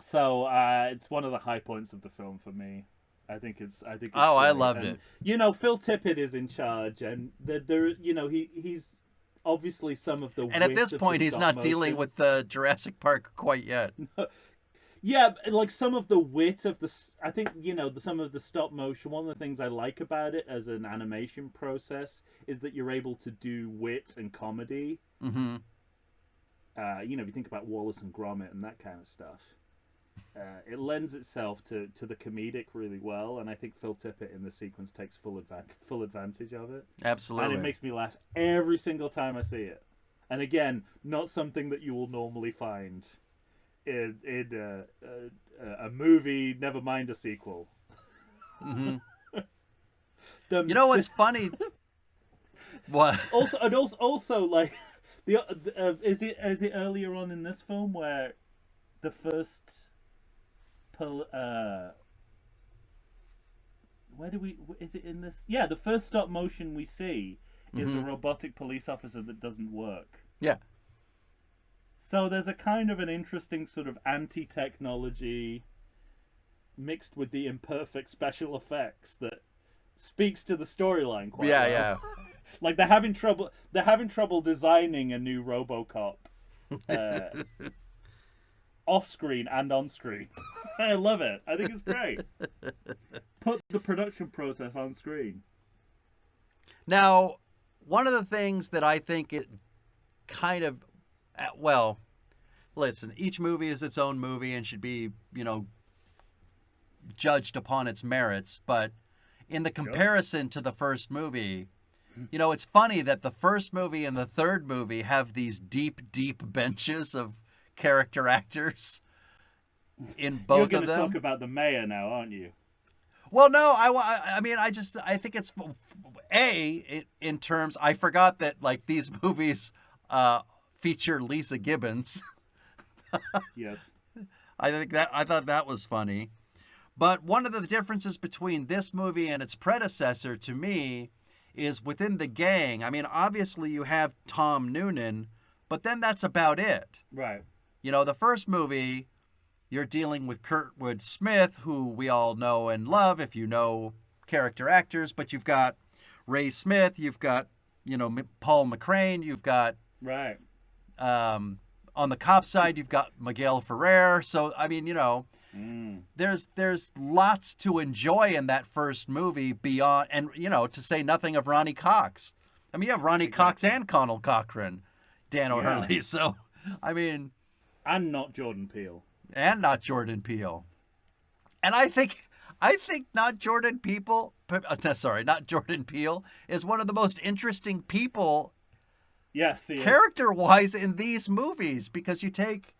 So it's one of the high points of the film for me. I think it's oh, great. I loved it. Phil Tippett is in charge, and there, he's obviously some of the. And at this point, he's not dealing with the Jurassic Park quite yet. Yeah, like some of the wit of the. I think some of the stop motion. One of the things I like about it as an animation process is that you're able to do wit and comedy. Mm-hmm. If you think about Wallace and Gromit and that kind of stuff. It lends itself to the comedic really well, and I think Phil Tippett in the sequence takes full advantage of it. Absolutely. And it makes me laugh every single time I see it. And again, not something that you will normally find in a movie, never mind a sequel. Mm-hmm. What's funny? What? Also, like is it earlier on in this film where the first is it in this? Yeah, the first stop motion we see is a robotic police officer that doesn't work. Yeah. So there's a kind of an interesting sort of anti-technology mixed with the imperfect special effects that speaks to the storyline quite well. Yeah. Like they're having trouble designing a new Robocop. Off screen and on screen. I love it. I think it's great. Put the production process on screen. Now, one of the things that I think it kind of, listen, each movie is its own movie and should be, judged upon its merits. But in the comparison to the first movie, it's funny that the first movie and the third movie have these deep, deep benches of character actors in both of them. You're going to talk about the mayor now, aren't you? Well, no, I think it's in terms. I forgot that like these movies feature Lisa Gibbons. Yes, I thought that was funny. But one of the differences between this movie and its predecessor, to me, is within the gang. I mean, obviously you have Tom Noonan, but then that's about it. Right. The first movie, you're dealing with Kurtwood Smith, who we all know and love if you know character actors, but you've got Ray Smith, you've got, Paul McCrane, you've got... Right. On the cop side, you've got Miguel Ferrer. So, I mean, there's lots to enjoy in that first movie beyond, and, to say nothing of Ronnie Cox. I mean, you have Ronnie Cox and Connell Cochran, Dan O'Hurley, so, I mean... And not Jordan Peele. And not Jordan Peele. And I think not Jordan Peele is one of the most interesting people, yes, character-wise in these movies, because you take,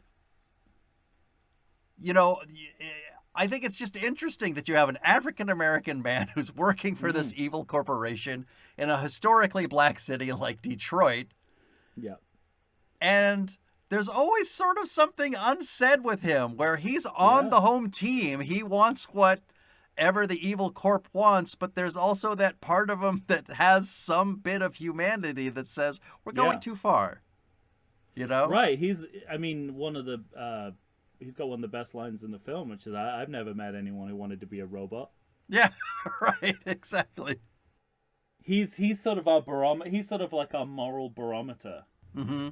I think it's just interesting that you have an African-American man who's working for this evil corporation in a historically black city like Detroit. Yeah. And there's always sort of something unsaid with him where he's on the home team. He wants whatever the evil corp wants, but there's also that part of him that has some bit of humanity that says, we're going too far. Right. He's got one of the best lines in the film, which is, I've never met anyone who wanted to be a robot. Yeah, right. Exactly. He's sort of our barometer. He's sort of like our moral barometer. Mm-hmm.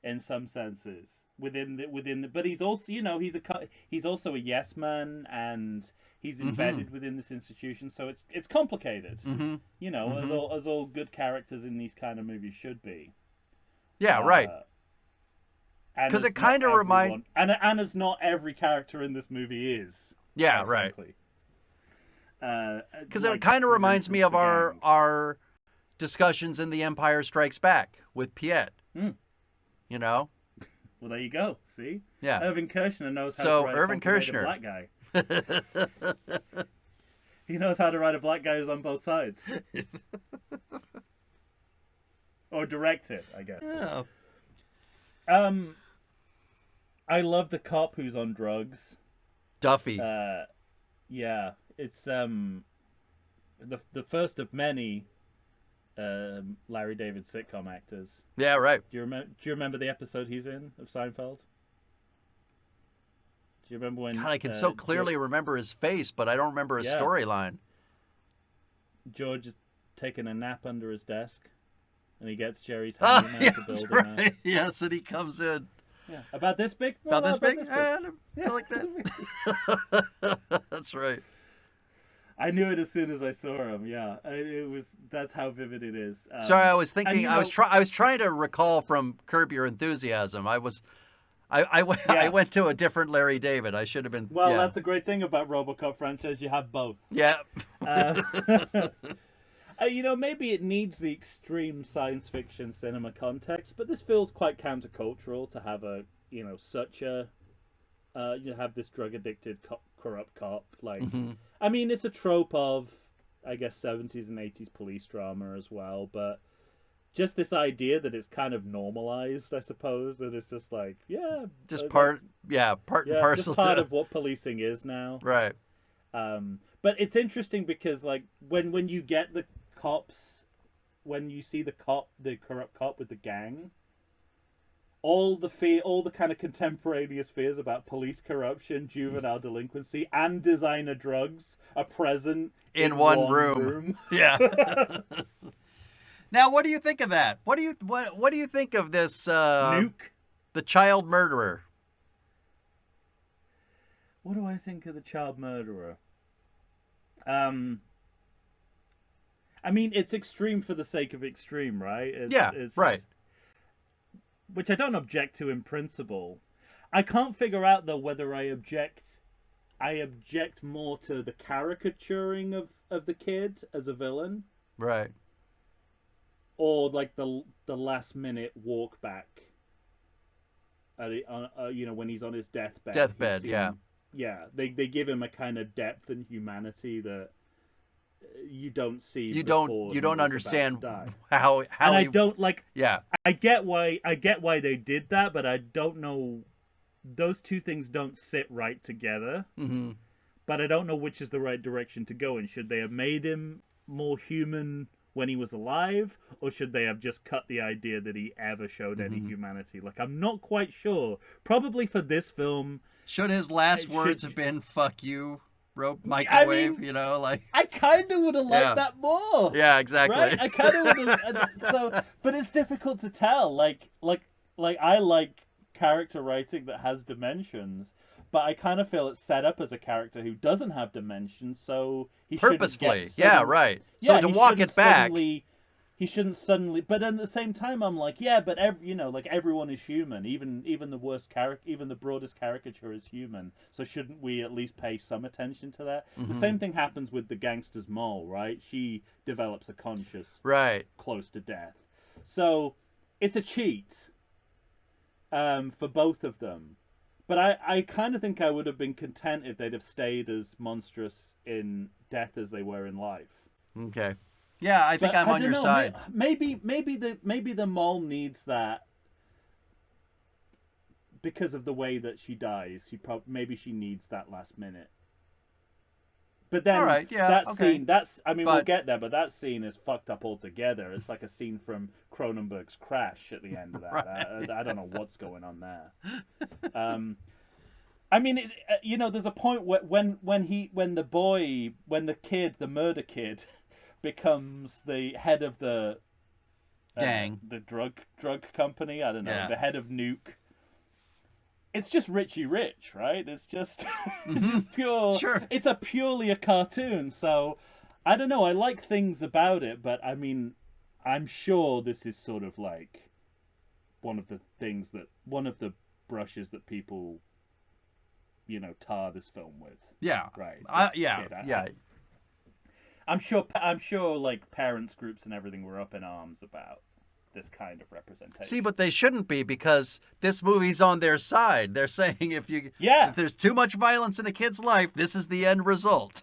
In some senses, but he's also, he's also a yes man, and he's embedded within this institution, so it's complicated, as all good characters in these kind of movies should be. Yeah, right. Because it kind of reminds... And as not every character in this movie is. Yeah, right. Because it kind of reminds me of our discussions in The Empire Strikes Back with Piet. You know? Well, there you go. See? Yeah. Irvin Kershner knows how to write Irvin Kershner. a black guy. He knows how to write a black guy who's on both sides. Or direct it, I guess. Yeah. I love the cop who's on drugs. Duffy. Yeah. It's the first of many Larry David sitcom actors. Yeah, right. Do you remember the episode he's in of Seinfeld? Do you remember when? God, I can so clearly remember his face, but I don't remember his storyline. George is taking a nap under his desk, and he gets Jerry's handyman to build him out. Yes, and he comes in. Yeah, about this big. About this big. Yeah, I like that. That's right. I knew it as soon as I saw him. Yeah, that's how vivid it is. Sorry, I was thinking. I was trying to recall from Curb Your Enthusiasm. I went to a different Larry David. I should have been. Well, that's the great thing about Robocop franchise. You have both. Yeah. Maybe it needs the extreme science fiction cinema context, but this feels quite countercultural to have have this drug addicted corrupt cop. Like, I mean, it's a trope of, I guess, 70s and 80s police drama as well, but just this idea that it's kind of normalized, I suppose, that it's just like, part and parcel. Just part of what policing is now. Right. But it's interesting because, like, when you get the cops, when you see the corrupt cop with the gang, all the kind of contemporaneous fears about police corruption, juvenile delinquency, and designer drugs are present in one room. Yeah. Now, what do you think of that? What do you think of this Nuke? The child murderer? What do I think of the child murderer? I mean, it's extreme for the sake of extreme, right? It's right. Which I don't object to in principle. I can't figure out, though, whether I object more to the caricaturing of the kid as a villain. Right. Or, like, the last minute walk back. When he's on his deathbed. Deathbed, yeah. Yeah, they give him a kind of depth and humanity that you don't see. You don't understand how and I don't like. Yeah, I get why they did that, but I don't know. Those two things don't sit right together. Mm-hmm. But I don't know which is the right direction to go in. Should they have made him more human when he was alive, or should they have just cut the idea that he ever showed any humanity? Like, I'm not quite sure. Probably for this film. Should his last words have been "fuck you"? Microwave, I mean, like I kind of would have liked that more. Yeah, exactly. Right? I kind of would have. But it's difficult to tell. Like I like character writing that has dimensions, but I kind of feel it's set up as a character who doesn't have dimensions, so he purposefully. Right. So to walk it back. He shouldn't suddenly, but at the same time, I'm like, but everyone is human. Even the worst even the broadest caricature is human. So shouldn't we at least pay some attention to that? Mm-hmm. The same thing happens with the gangster's mole, right? She develops a conscience, right, close to death. So it's a cheat, for both of them. But I kind of think I would have been content if they'd have stayed as monstrous in death as they were in life. Okay. Yeah, I think I'm on your side. Maybe the mole needs that because of the way that she dies. Maybe she needs that last minute. But then scene, we'll get there, but that scene is fucked up altogether. It's like a scene from Cronenberg's Crash at the end of that. Right. I don't know what's going on there. I mean, there's a point when the murder kid becomes the head of the gang, the drug company. I don't know, the head of Nuke. It's just Richie Rich, right? It's just, it's just pure. Sure. It's purely a cartoon. So I don't know. I like things about it, but I mean, I'm sure this is sort of like one of the brushes that people, tar this film with. Yeah. Right. Yeah. I'm sure like parents groups and everything were up in arms about this kind of representation. See, but they shouldn't be, because this movie's on their side. They're saying if there's too much violence in a kid's life, this is the end result.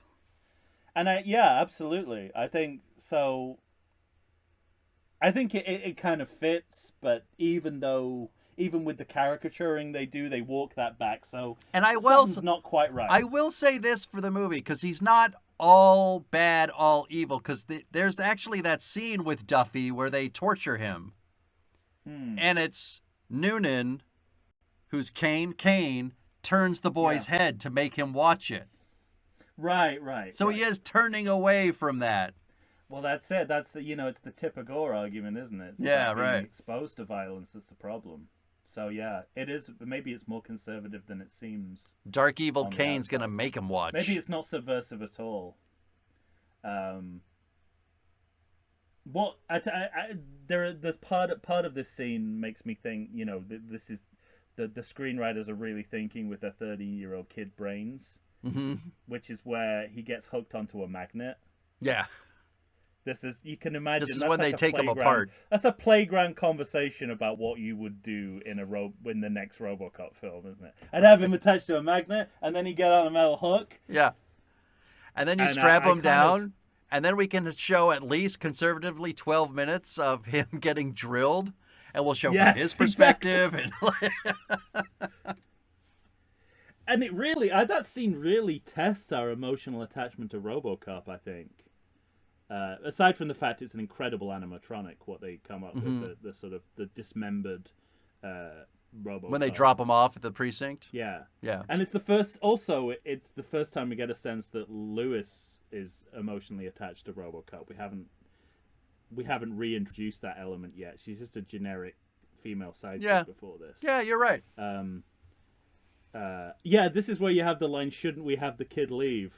And absolutely. I think so. I think it kind of fits, but even with the caricaturing they do, they walk that back. So something's not quite right. I will say this for the movie, because he's not all bad, all evil, because there's actually that scene with Duffy where they torture him. And it's Noonan, who's Kane, turns the boy's head to make him watch it. Right. So he is turning away from that. Well, that's it. That's it's the Tipper Gore argument, isn't it? It's yeah, being right. exposed to violence that's the problem. So yeah, it is. Maybe it's more conservative than it seems. Dark evil Kane's gonna make him watch. Maybe it's not subversive at all. There's part of this scene makes me think. This is the screenwriters are really thinking with their 13-year-old kid brains, which is where he gets hooked onto a magnet. Yeah. You can imagine. This is when they take him apart. That's a playground conversation about what you would do in the next Robocop film, isn't it? I'd have him attached to a magnet, and then he'd get on a metal hook. Yeah. And then you strap him down, and then we can show at least conservatively 12 minutes of him getting drilled, and we'll show from his perspective. Exactly. And it really, that scene really tests our emotional attachment to Robocop, I think. Aside from the fact it's an incredible animatronic, what they come up with, the sort of the dismembered Robocop. When they drop him off at the precinct? Yeah. Yeah. And it's the first time we get a sense that Lewis is emotionally attached to Robocop. We haven't reintroduced that element yet. She's just a generic female sidekick before this. Yeah, you're right. This is where you have the line, "Shouldn't we have the kid leave?"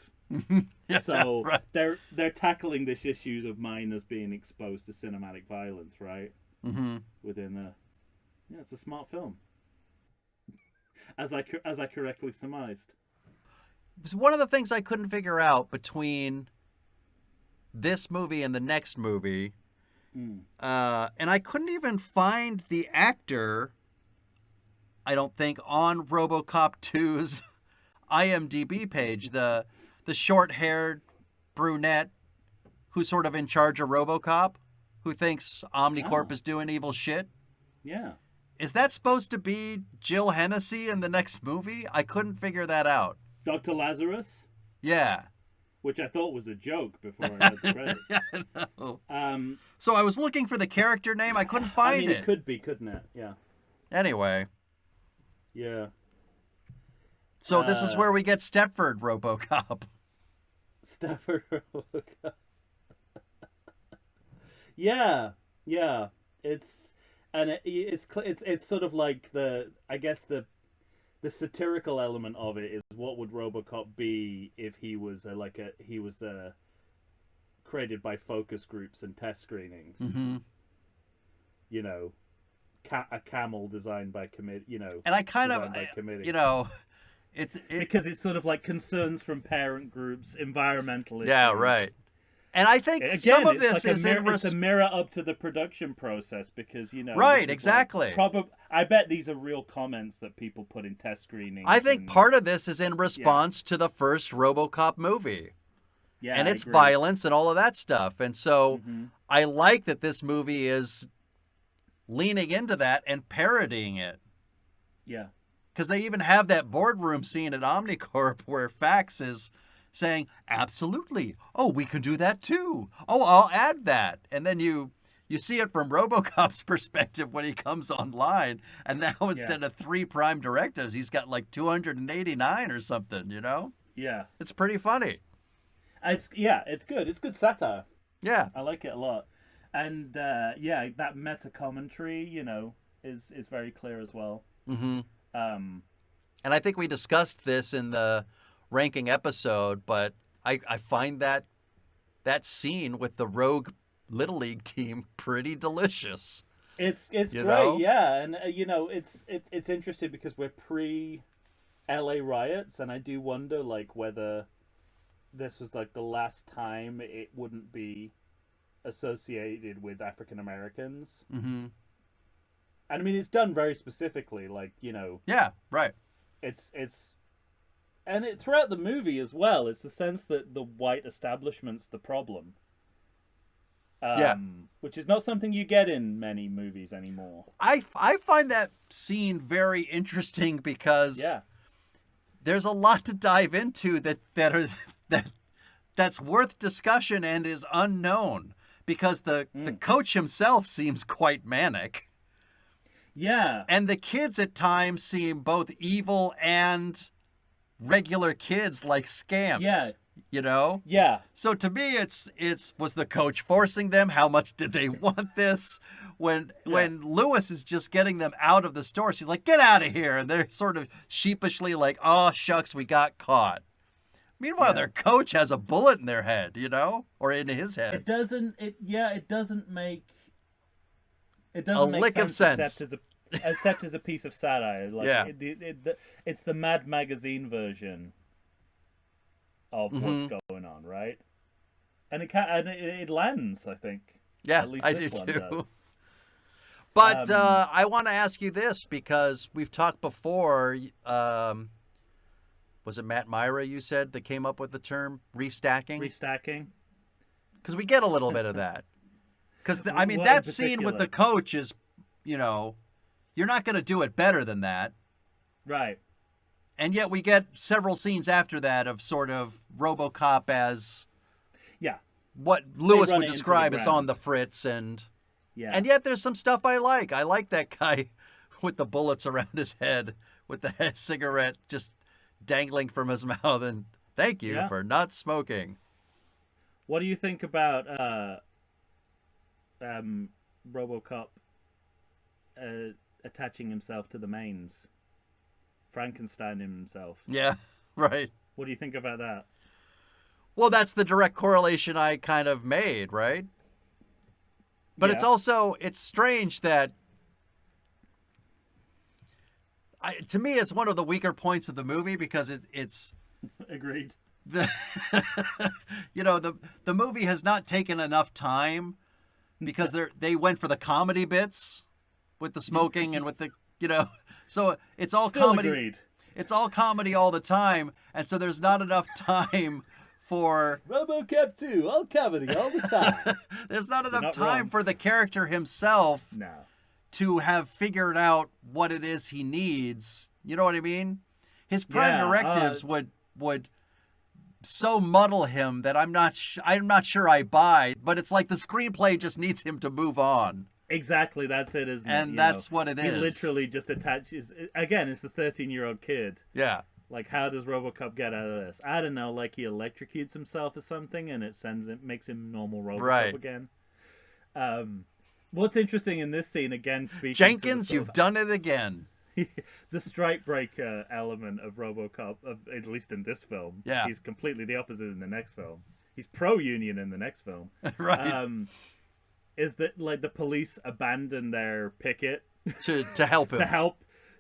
Right. they're tackling this issue of minors being exposed to cinematic violence, right? Within it's a smart film, as I correctly surmised. One of the things I couldn't figure out between this movie and the next movie, and I couldn't even find the actor, I don't think, on RoboCop 2's IMDb page, the short-haired brunette who's sort of in charge of RoboCop, who thinks Omnicorp is doing evil shit. Yeah. Is that supposed to be Jill Hennessy in the next movie? I couldn't figure that out. Dr. Lazarus? Yeah. Which I thought was a joke before I read the credits. Yeah, no. So I was looking for the character name. I couldn't find it. It could be, couldn't it? Yeah. Anyway. Yeah. So this is where we get Stepford RoboCop. Stepford RoboCop. Yeah. It's sort of like the satirical element of it is what would RoboCop be if he was created by focus groups and test screenings. A camel designed by committee. And I kind of, because it's sort of like concerns from parent groups, environmental issues. Yeah, right. And I think some of this is it's a mirror up to the production process because right, exactly. I bet these are real comments that people put in test screenings. I think part of this is in response to the first RoboCop movie. Yeah, and its violence and all of that stuff. And so I like that this movie is leaning into that and parodying it. Yeah. Because they even have that boardroom scene at Omnicorp where Fax is saying, absolutely. Oh, we can do that too. Oh, I'll add that. And then you see it from RoboCop's perspective when he comes online. And now instead of 3 prime directives, he's got like 289 or something, Yeah. It's pretty funny. It's good. It's good satire. Yeah. I like it a lot. And, that meta commentary, is very clear as well. Mm-hmm. And I think we discussed this in the ranking episode, but I find that scene with the rogue Little League team pretty delicious. It's You great, know? yeah, and it's interesting because we're pre LA riots, and I do wonder like whether this was like the last time it wouldn't be associated with African Americans. Mm-hmm. And I mean, it's done very specifically, like Yeah, right. it's and it throughout the movie as well. It's the sense that the white establishment's the problem. Yeah. Which is not something you get in many movies anymore. I find that scene very interesting because Yeah. there's a lot to dive into that's worth discussion and is unknown because the coach himself seems quite manic. Yeah. And the kids at times seem both evil and regular kids like scamps. Yeah. You know? Yeah. So to me it's was the coach forcing them? How much did they want this? When Lewis is just getting them out of the store, she's like, "Get out of here." And they're sort of sheepishly like, "Oh, shucks, we got caught." Meanwhile, their coach has a bullet in their head, or in his head. It doesn't make A lick of sense. Except as a piece of satire. Like, Yeah. It's the Mad Magazine version of what's going on, right? And it lands, I think. Yeah, At least I this do one too. does. But I want to ask you this because we've talked before. Was it Matt Myra you said that came up with the term restacking? Restacking. Because we get a little bit of that. Because I mean, What that in scene with the particular? coach is, you're not going to do it better than that. Right. And yet we get several scenes after that of sort of Robocop as Yeah. what Lewis run would it into describe the as ground. on the fritz, and Yeah. there's some stuff I like. I like that guy with the bullets around his head with the cigarette just dangling from his mouth, and thank you Yeah. for not smoking. What do you think about Robocop attaching himself to the mains? Frankenstein himself. Yeah, right. What do you think about that? Well, that's the direct correlation I kind of made, right? But Yeah. it's strange that to me it's one of the weaker points of the movie because it's Agreed. the the movie has not taken enough time because they went for the comedy bits with the smoking and with the so it's all Still comedy. agreed. It's all comedy all the time, and so there's not enough time for Robocop 2, all comedy all the time. there's not enough not time wrong. for the character himself No. to have figured out what it is he needs. You know what I mean? His prime Yeah, directives would so muddle him that I'm not sure I buy. But it's like the screenplay just needs him to move on, Exactly, that's it, isn't it? and that's what it He is. literally just attaches. Again, it's the 13-year-old kid. Yeah, Like, how does RoboCop get out of this? I don't know. Like, he electrocutes himself or something, and makes him normal RoboCop Right. again. What's interesting in this scene, again, speaking Jenkins, to the you've done it again. the strike breaker element of RoboCop, at least in this film. Yeah. He's completely the opposite in the next film. He's pro-union in the next film. Right. Is that like the police abandon their picket to help him.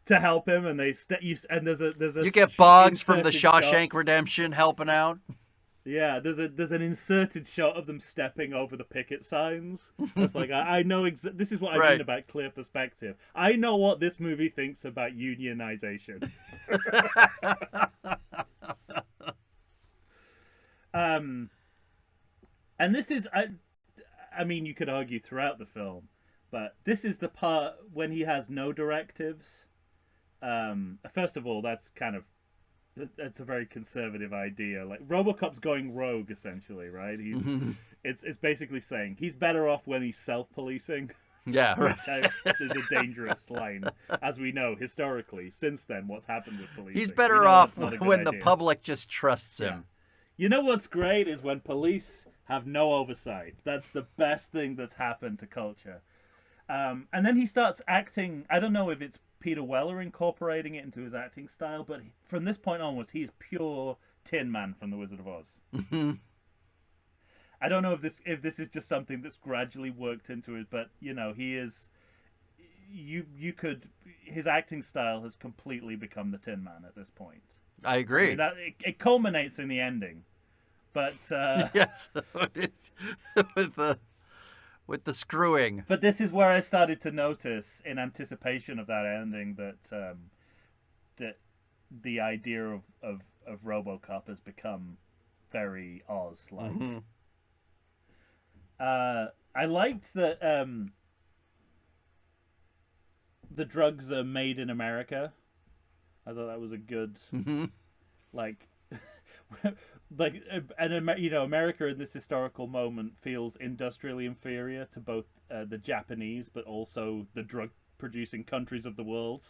to help him, and there's a You get Boggs from the inserted Shawshank shot. Redemption helping out. Yeah, there's an inserted shot of them stepping over the picket signs. It's like I know this is what I Right. mean about clear perspective. I know what this movie thinks about unionization. And this is I mean, you could argue throughout the film, but this is the part when he has no directives. First of all, that's a very conservative idea. Like, RoboCop's going rogue, essentially, right? It's basically saying he's better off when he's self-policing, Yeah, right. which is a dangerous line, as we know historically. Since then, what's happened with policing? He's We better know off that's not a good when the idea. public just trusts him. You know what's great is when police have no oversight. That's the best thing that's happened to culture. And then he starts acting. I don't know if it's Peter Weller incorporating it into his acting style, but from this point onwards, he's pure Tin Man from The Wizard of Oz. I don't know if this is just something that's gradually worked into it, but he is. you could, his acting style has completely become the Tin Man at this point. I agree. I mean, that it culminates in the ending, but yes, with the screwing. But this is where I started to notice, in anticipation of that ending, that that the idea of Robocop has become very Oz-like. Mm-hmm. I liked that the drugs are made in America. I thought that was a good, like, like, and America in this historical moment feels industrially inferior to both the Japanese, but also the drug-producing countries of the world.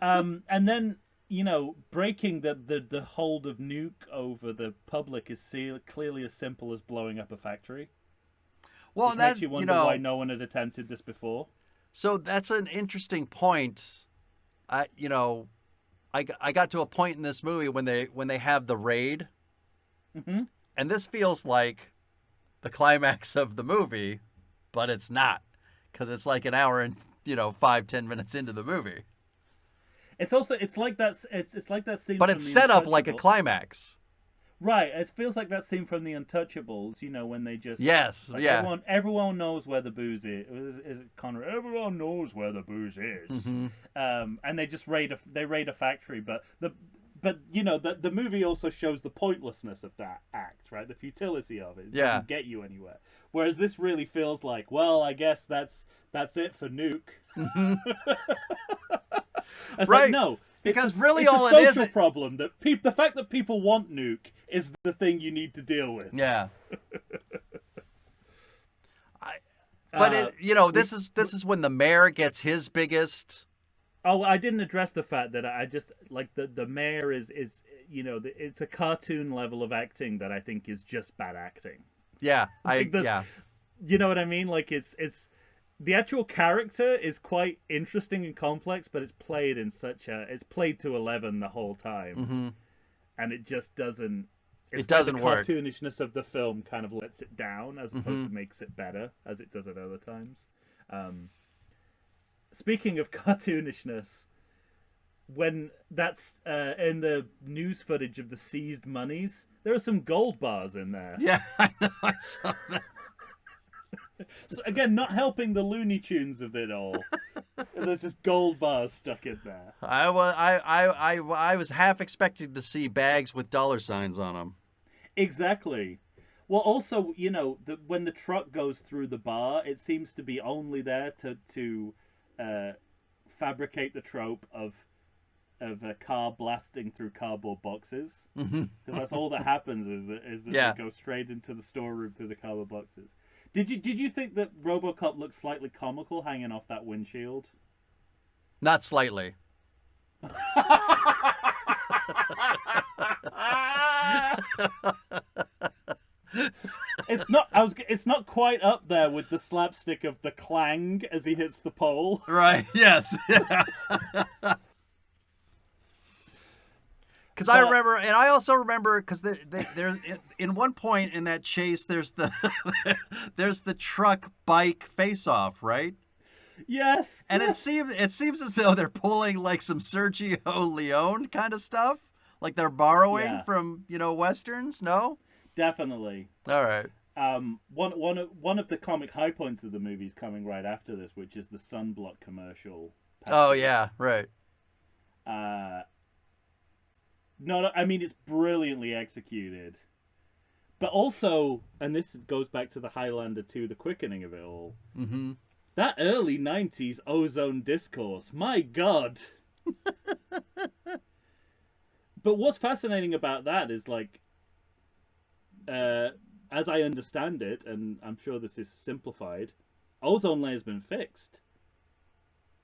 And then, breaking the hold of Nuke over the public is clearly as simple as blowing up a factory. Well, which makes you wonder why no one had attempted this before. So that's an interesting point. I got to a point in this movie when they have the raid, and this feels like the climax of the movie, but it's not, because it's like an hour and 5-10 minutes into the movie. It's like that scene. But it's set up like a climax. Right, it feels like that scene from The Untouchables, when they just... Yes, like yeah. Everyone knows where the booze is. Is it Conrad? Everyone knows where the booze is. And they just raid a factory, but the movie also shows the pointlessness of that act, right? The futility of it. It doesn't get you anywhere. Whereas this really feels like, well, I guess that's it for Nuke. It's right. like, no. Because really it's all a it is... social problem. That the fact that people want Nuke is the thing you need to deal with. Yeah. This is when the mayor gets his biggest... Oh, I didn't address the fact that I just, like, the mayor is it's a cartoon level of acting that I think is just bad acting. Yeah. Yeah. You know what I mean? Like, it's... The actual character is quite interesting and complex, but it's played to 11 the whole time, and it just doesn't. It doesn't work. The cartoonishness of the film kind of lets it down, as opposed to makes it better, as it does at other times. Speaking of cartoonishness, when that's in the news footage of the seized monies, there are some gold bars in there. Yeah, I know. I saw that. So again, not helping the Looney Tunes of it all. There's just gold bars stuck in there. I was half expecting to see bags with dollar signs on them. Exactly. Well, also, when the truck goes through the bar, it seems to be only there to fabricate the trope of a car blasting through cardboard boxes. Because that's all that happens is that they go straight into the storeroom through the cardboard boxes. Did you think that Robocop looked slightly comical hanging off that windshield? Not slightly. It's not quite up there with the slapstick of the clang as he hits the pole. Right. Yes. Because I remember, and I also remember, because there in one point in that chase, there's the truck bike face off, right? Yes. And it seems as though they're pulling like some Sergio Leone kind of stuff, like they're borrowing from westerns. No, definitely. All right. One of the comic high points of the movie is coming right after this, which is the sunblock commercial. Oh yeah, right. No, I mean, it's brilliantly executed. But also, and this goes back to the Highlander 2, the quickening of it all. That early 90s ozone discourse, my God. But what's fascinating about that is, like, as I understand it, and I'm sure this is simplified, ozone layer's been fixed.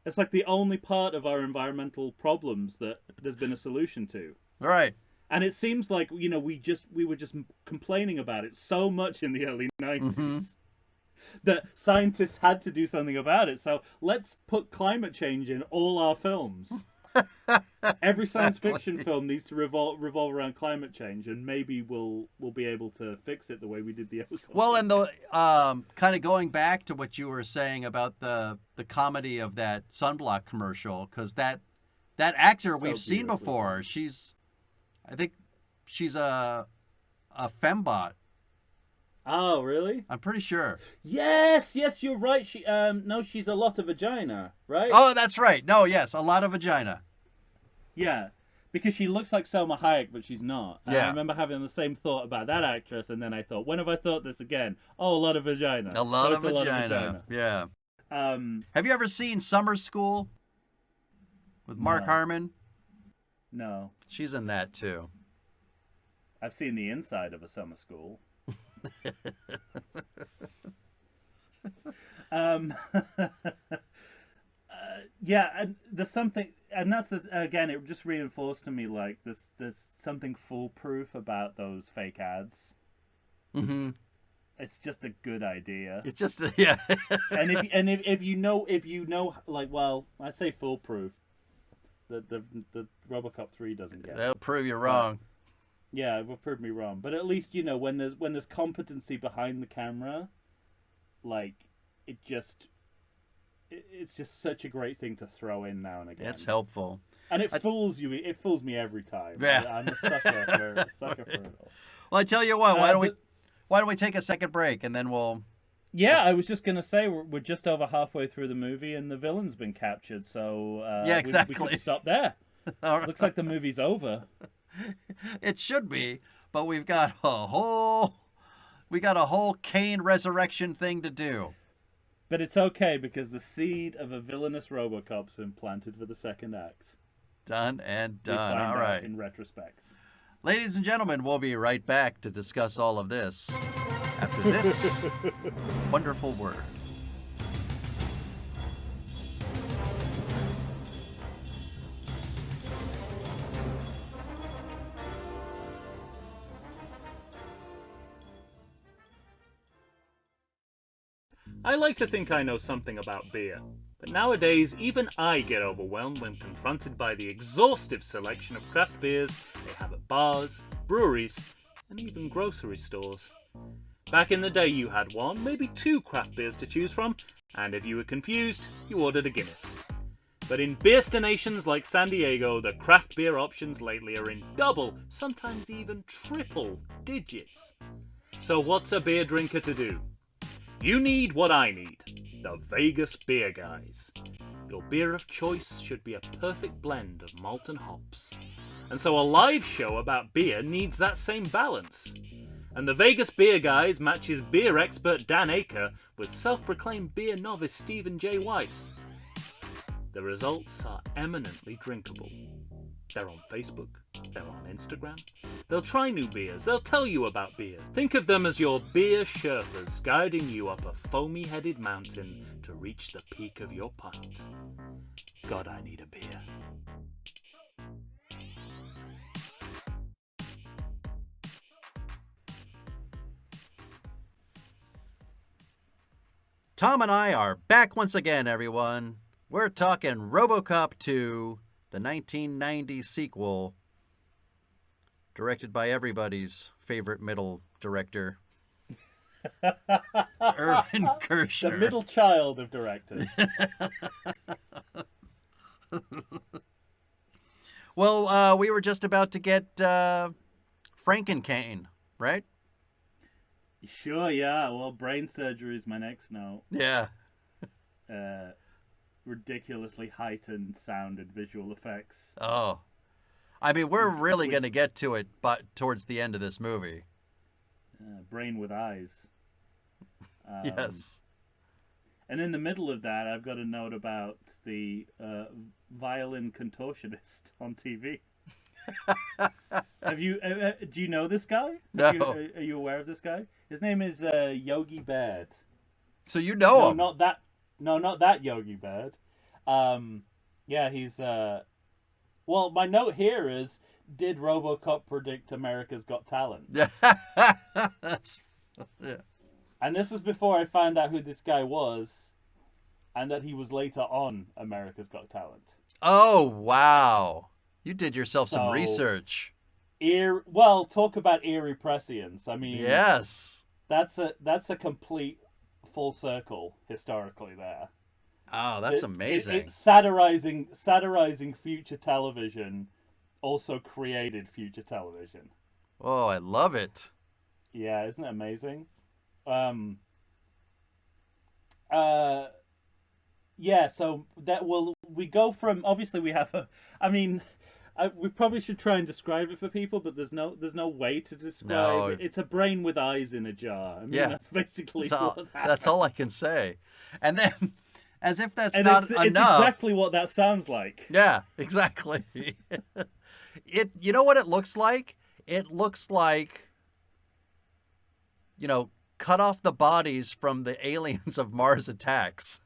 It's like the only part of our environmental problems that there's been a solution to. Right. And it seems like, we were just complaining about it so much in the early 90s that scientists had to do something about it. So let's put climate change in all our films. Every science fiction film needs to revolve around climate change, and maybe we'll be able to fix it the way we did the ozone. Well, and the kind of going back to what you were saying about the comedy of that sunblock commercial, because that actor we've seen before, I think she's a fembot. Oh, really? I'm pretty sure. Yes, you're right. She's a lot of vagina, right? Oh, that's right. No, yes, a lot of vagina. Yeah, because she looks like Selma Hayek, but she's not. And Yeah. I remember having the same thought about that actress, and then I thought, when have I thought this again? Oh, a lot of vagina. A lot of vagina. Yeah. Have you ever seen Summer School with Mark Harmon? No. She's in that too. I've seen the inside of a summer school. Yeah, and there's something, and again, it just reinforced to me like there's something foolproof about those fake ads. Mm-hmm. It's just a good idea. It's just yeah. and if you know like, well, I say foolproof. The Robocop 3 doesn't get it. That'll prove you wrong. Yeah, it will prove me wrong. But at least, when there's competency behind the camera, like, it's just such a great thing to throw in now and again. It's helpful. And it fools you. It fools me every time. Yeah. I'm a sucker for it all. Well, I tell you what, why don't we take a second break and then we'll... Yeah, I was just going to say, we're just over halfway through the movie and the villain's been captured, so yeah, exactly. we can stop there. Looks like the movie's over. It should be, but we've got a whole Kane resurrection thing to do. But it's okay, because the seed of a villainous Robocop's been planted for the second act. Done and done. All right. In retrospect. Ladies and gentlemen, we'll be right back to discuss all of this after this wonderful word. I like to think I know something about beer, but nowadays even I get overwhelmed when confronted by the exhaustive selection of craft beers they have at bars, breweries, and even grocery stores. Back in the day you had one, maybe two craft beers to choose from, and if you were confused, you ordered a Guinness. But in beerstinations like San Diego, the craft beer options lately are in double, sometimes even triple digits. So what's a beer drinker to do? You need what I need, the Vegas Beer Guys. Your beer of choice should be a perfect blend of malt and hops. And so a live show about beer needs that same balance. And the Vegas Beer Guys matches beer expert Dan Aker with self-proclaimed beer novice Stephen J. Weiss. The results are eminently drinkable. They're on Facebook, they're on Instagram. They'll try new beers, they'll tell you about beer. Think of them as your beer Sherpas guiding you up a foamy-headed mountain to reach the peak of your pint. God, I need a beer. Tom and I are back once again, everyone. We're talking Robocop 2, the 1990 sequel, directed by everybody's favorite middle director, Irvin Kershner. The middle child of directors. Well, we were just about to get Frankenkane, right? Sure, yeah. Well, brain surgery is my next note. Yeah. Ridiculously heightened sound and visual effects. Oh. I mean, we're really going to get to it but towards the end of this movie. Brain with eyes. Yes. And in the middle of that, I've got a note about the violin contortionist on TV. Do you know this guy? No. Are you aware of this guy? His name is Yogi Baird. So you know him? Not that Yogi Baird. Yeah, he's. Well, my note here is: did RoboCop predict America's Got Talent? Yeah. And this was before I found out who this guy was, and that he was later on America's Got Talent. Oh, wow. You did yourself some So, research. Well, talk about eerie prescience. I mean, Yes. that's a complete full circle historically there. Oh, that's amazing. It's satirizing future television also created future television. Oh, I love it. Yeah, isn't it amazing? Uh yeah, so that will we go from obviously we have a I mean we probably should try and describe it for people, but there's no way to describe it. It's a brain with eyes in a jar. I mean, that's basically what happens. That's all I can say. And then, as if that's and not it's enough. It's exactly what that sounds like. Yeah, exactly. You know what it looks like? It looks like, cut off the bodies from the aliens of Mars Attacks.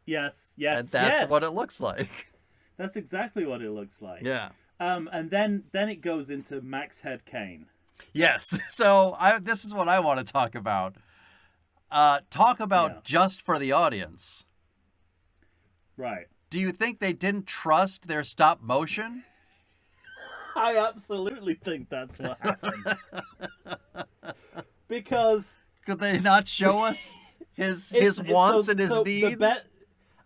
Yes. And that's what it looks like. That's exactly what it looks like. Yeah. And then it goes into Max Head Kane. Yes. So this is what I want to talk about. Just for the audience. Right. Do you think they didn't trust their stop motion? I absolutely think that's what happened. Because could they not show us his wants and his needs?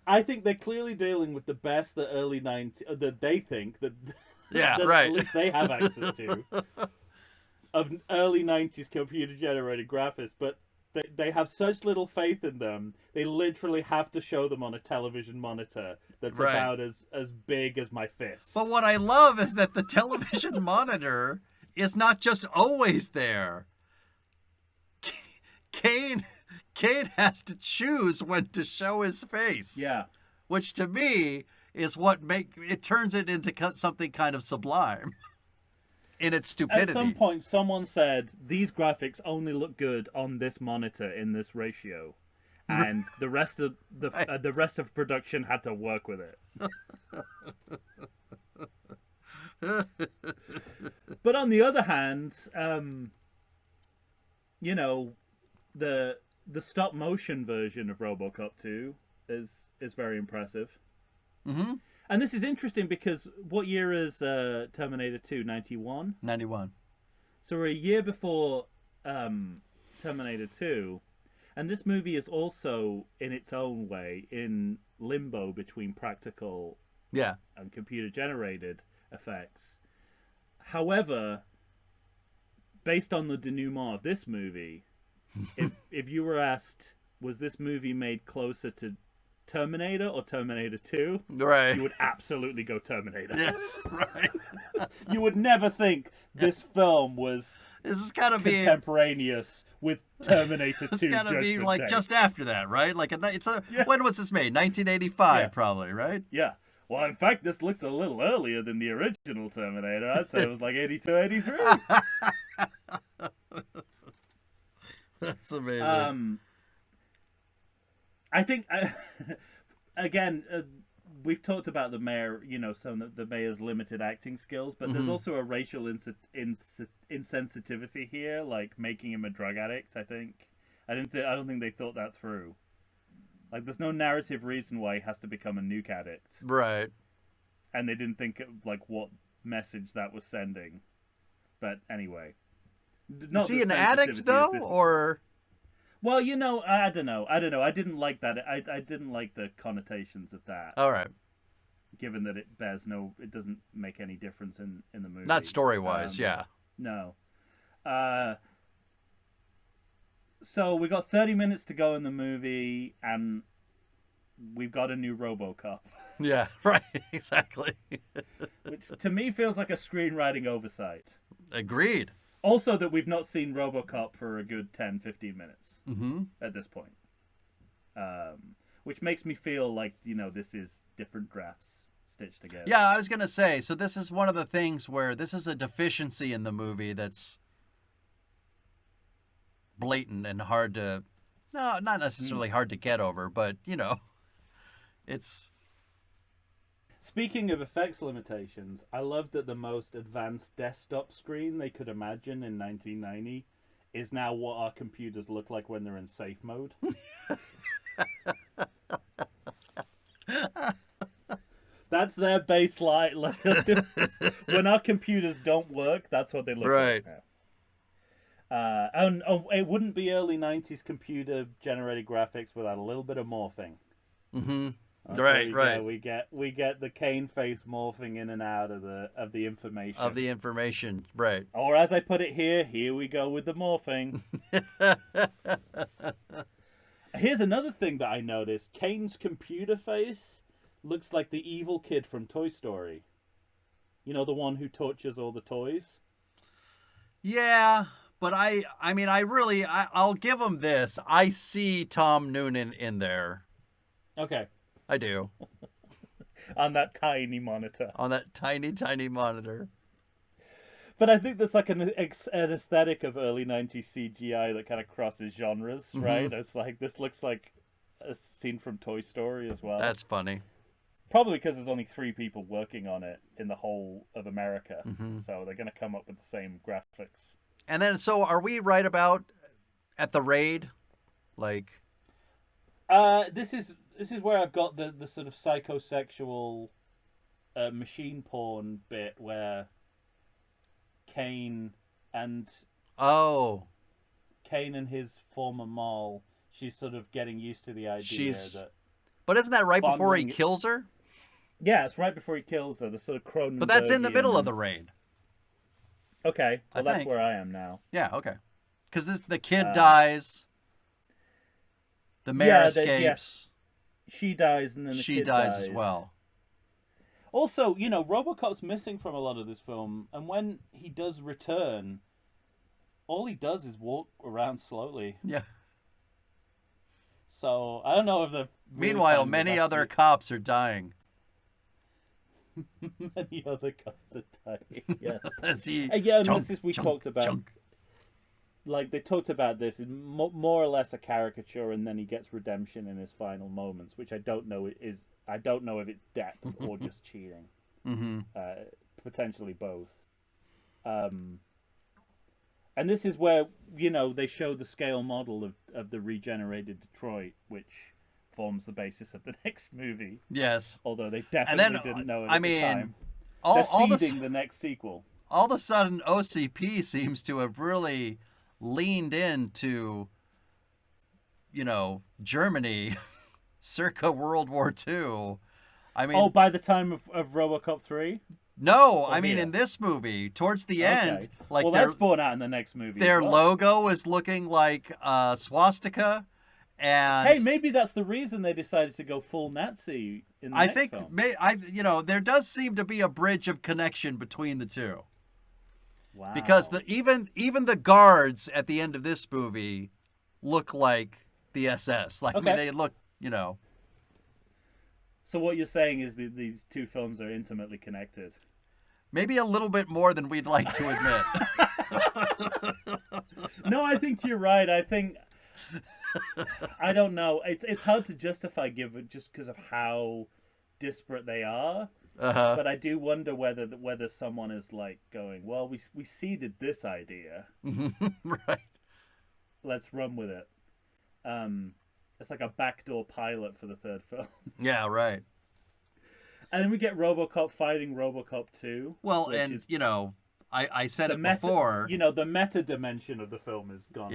I think they're clearly dealing with the best that early 90s that they think that that right. at least they have access to of early 90s computer generated graphics, but they have such little faith in them. They literally have to show them on a television monitor that's about as big as my fist. But what I love is that the television monitor is not just always there. Kane has to choose when to show his face. Yeah. Which to me is what turns it into something kind of sublime in its stupidity. At some point, someone said these graphics only look good on this monitor in this ratio, and the rest of the rest of production had to work with it. But on the other hand, the stop motion version of Robocop 2 is very impressive. Mm-hmm. And this is interesting because what year is Terminator 2? 91? 91. So we're a year before Terminator 2. And this movie is also, in its own way, in limbo between practical and computer-generated effects. However, based on the denouement of this movie, if you were asked, was this movie made closer to Terminator or Terminator 2? Right. You would absolutely go Terminator. Yes, right. You would never think this film was contemporaneous with Terminator 2. It's got to be like just after that, right? Like when was this made? 1985, probably, right? Yeah. Well, in fact, this looks a little earlier than the original Terminator. I'd say it was like 82, 83. That's amazing. I think, again, we've talked about the mayor, some of the mayor's limited acting skills, but there's also a racial insensitivity here, like making him a drug addict. I think I don't think they thought that through. Like, there's no narrative reason why he has to become a nuke addict, right? And they didn't think of, like, what message that was sending. But anyway, is he an addict though, or? Well, I don't know. I didn't like that. I didn't like the connotations of that. All right. Given that it doesn't make any difference in the movie. Not story-wise, yeah. No. So we got 30 minutes to go in the movie, and we've got a new Robocop. Yeah, right, exactly. Which to me feels like a screenwriting oversight. Agreed. Also that we've not seen Robocop for a good 10-15 minutes at this point. Which makes me feel like, this is different drafts stitched together. Yeah, I was going to say, so this is one of the things where this is a deficiency in the movie that's blatant and hard to... No, not necessarily hard to get over, but, it's... Speaking of effects limitations, I love that the most advanced desktop screen they could imagine in 1990 is now what our computers look like when they're in safe mode. That's their baseline. When our computers don't work, that's what they look Right. like. And it wouldn't be early 90s computer generated graphics without a little bit of morphing. Mm-hmm. So Right. we get the Kane face morphing in and out of the information. Of the information, right. Or as I put it here we go with the morphing. Here's another thing that I noticed. Kane's computer face looks like the evil kid from Toy Story. You know, the one who tortures all the toys? Yeah, but I'll give him this. I see Tom Noonan in there. Okay. I do. On that tiny monitor. On that tiny, tiny monitor. But I think there's like an aesthetic of early 90s CGI that kind of crosses genres, right? It's like, this looks like a scene from Toy Story as well. That's funny. Probably because there's only 3 people working on it in the whole of America. So they're going to come up with the same graphics. And then, so are we right about at the raid? Like... This is where I've got the sort of psychosexual machine porn bit where Kane and his former mole, she's sort of getting used to the idea that... But isn't that right before he kills her? Yeah, it's right before he kills her, the sort of Cronenbergian... But that's in the middle of the raid. Okay, well that's where I am now. Yeah, okay. Because the kid dies, the mayor escapes. Yes. She dies and then the kid dies as well. Also, you know, Robocop's missing from a lot of this film, and when he does return, all he does is walk around slowly. Yeah. So, I don't know if the... Meanwhile, many other cops are dying. Many other cops are dying, yes. Talked about... Like, they talked about this in more or less a caricature, and then he gets redemption in his final moments, which I don't know if it's depth or just cheating. Potentially both. And this is where, you know, they show the scale model of the regenerated Detroit, which forms the basis of the next movie. Yes. Although they definitely didn't know it at the time. They're seeding the next sequel. All of a sudden, OCP seems to have really leaned into, you know, Germany circa World War II. I mean... by the time of Robocop 3? No, I mean, in this movie, towards the end... like, well, that's born out in the next movie. Their logo is looking like swastika, and... Hey, maybe that's the reason they decided to go full Nazi in the next film. You know, there does seem to be a bridge of connection between the two. Wow. Because even the guards at the end of this movie look like the SS. Like, I mean, they look, you know... So what you're saying is that these two films are intimately connected? Maybe a little bit more than we'd like to admit. No, I think you're right. I think... I don't know. It's hard to justify given just because of how disparate they are. But I do wonder whether someone is like going, well, we seeded this idea. Right. Let's run with it. It's like a backdoor pilot for the third film. Yeah, right. And then we get Robocop fighting Robocop 2. Well, and, you know, I said it before. You know, the meta dimension of the film is gone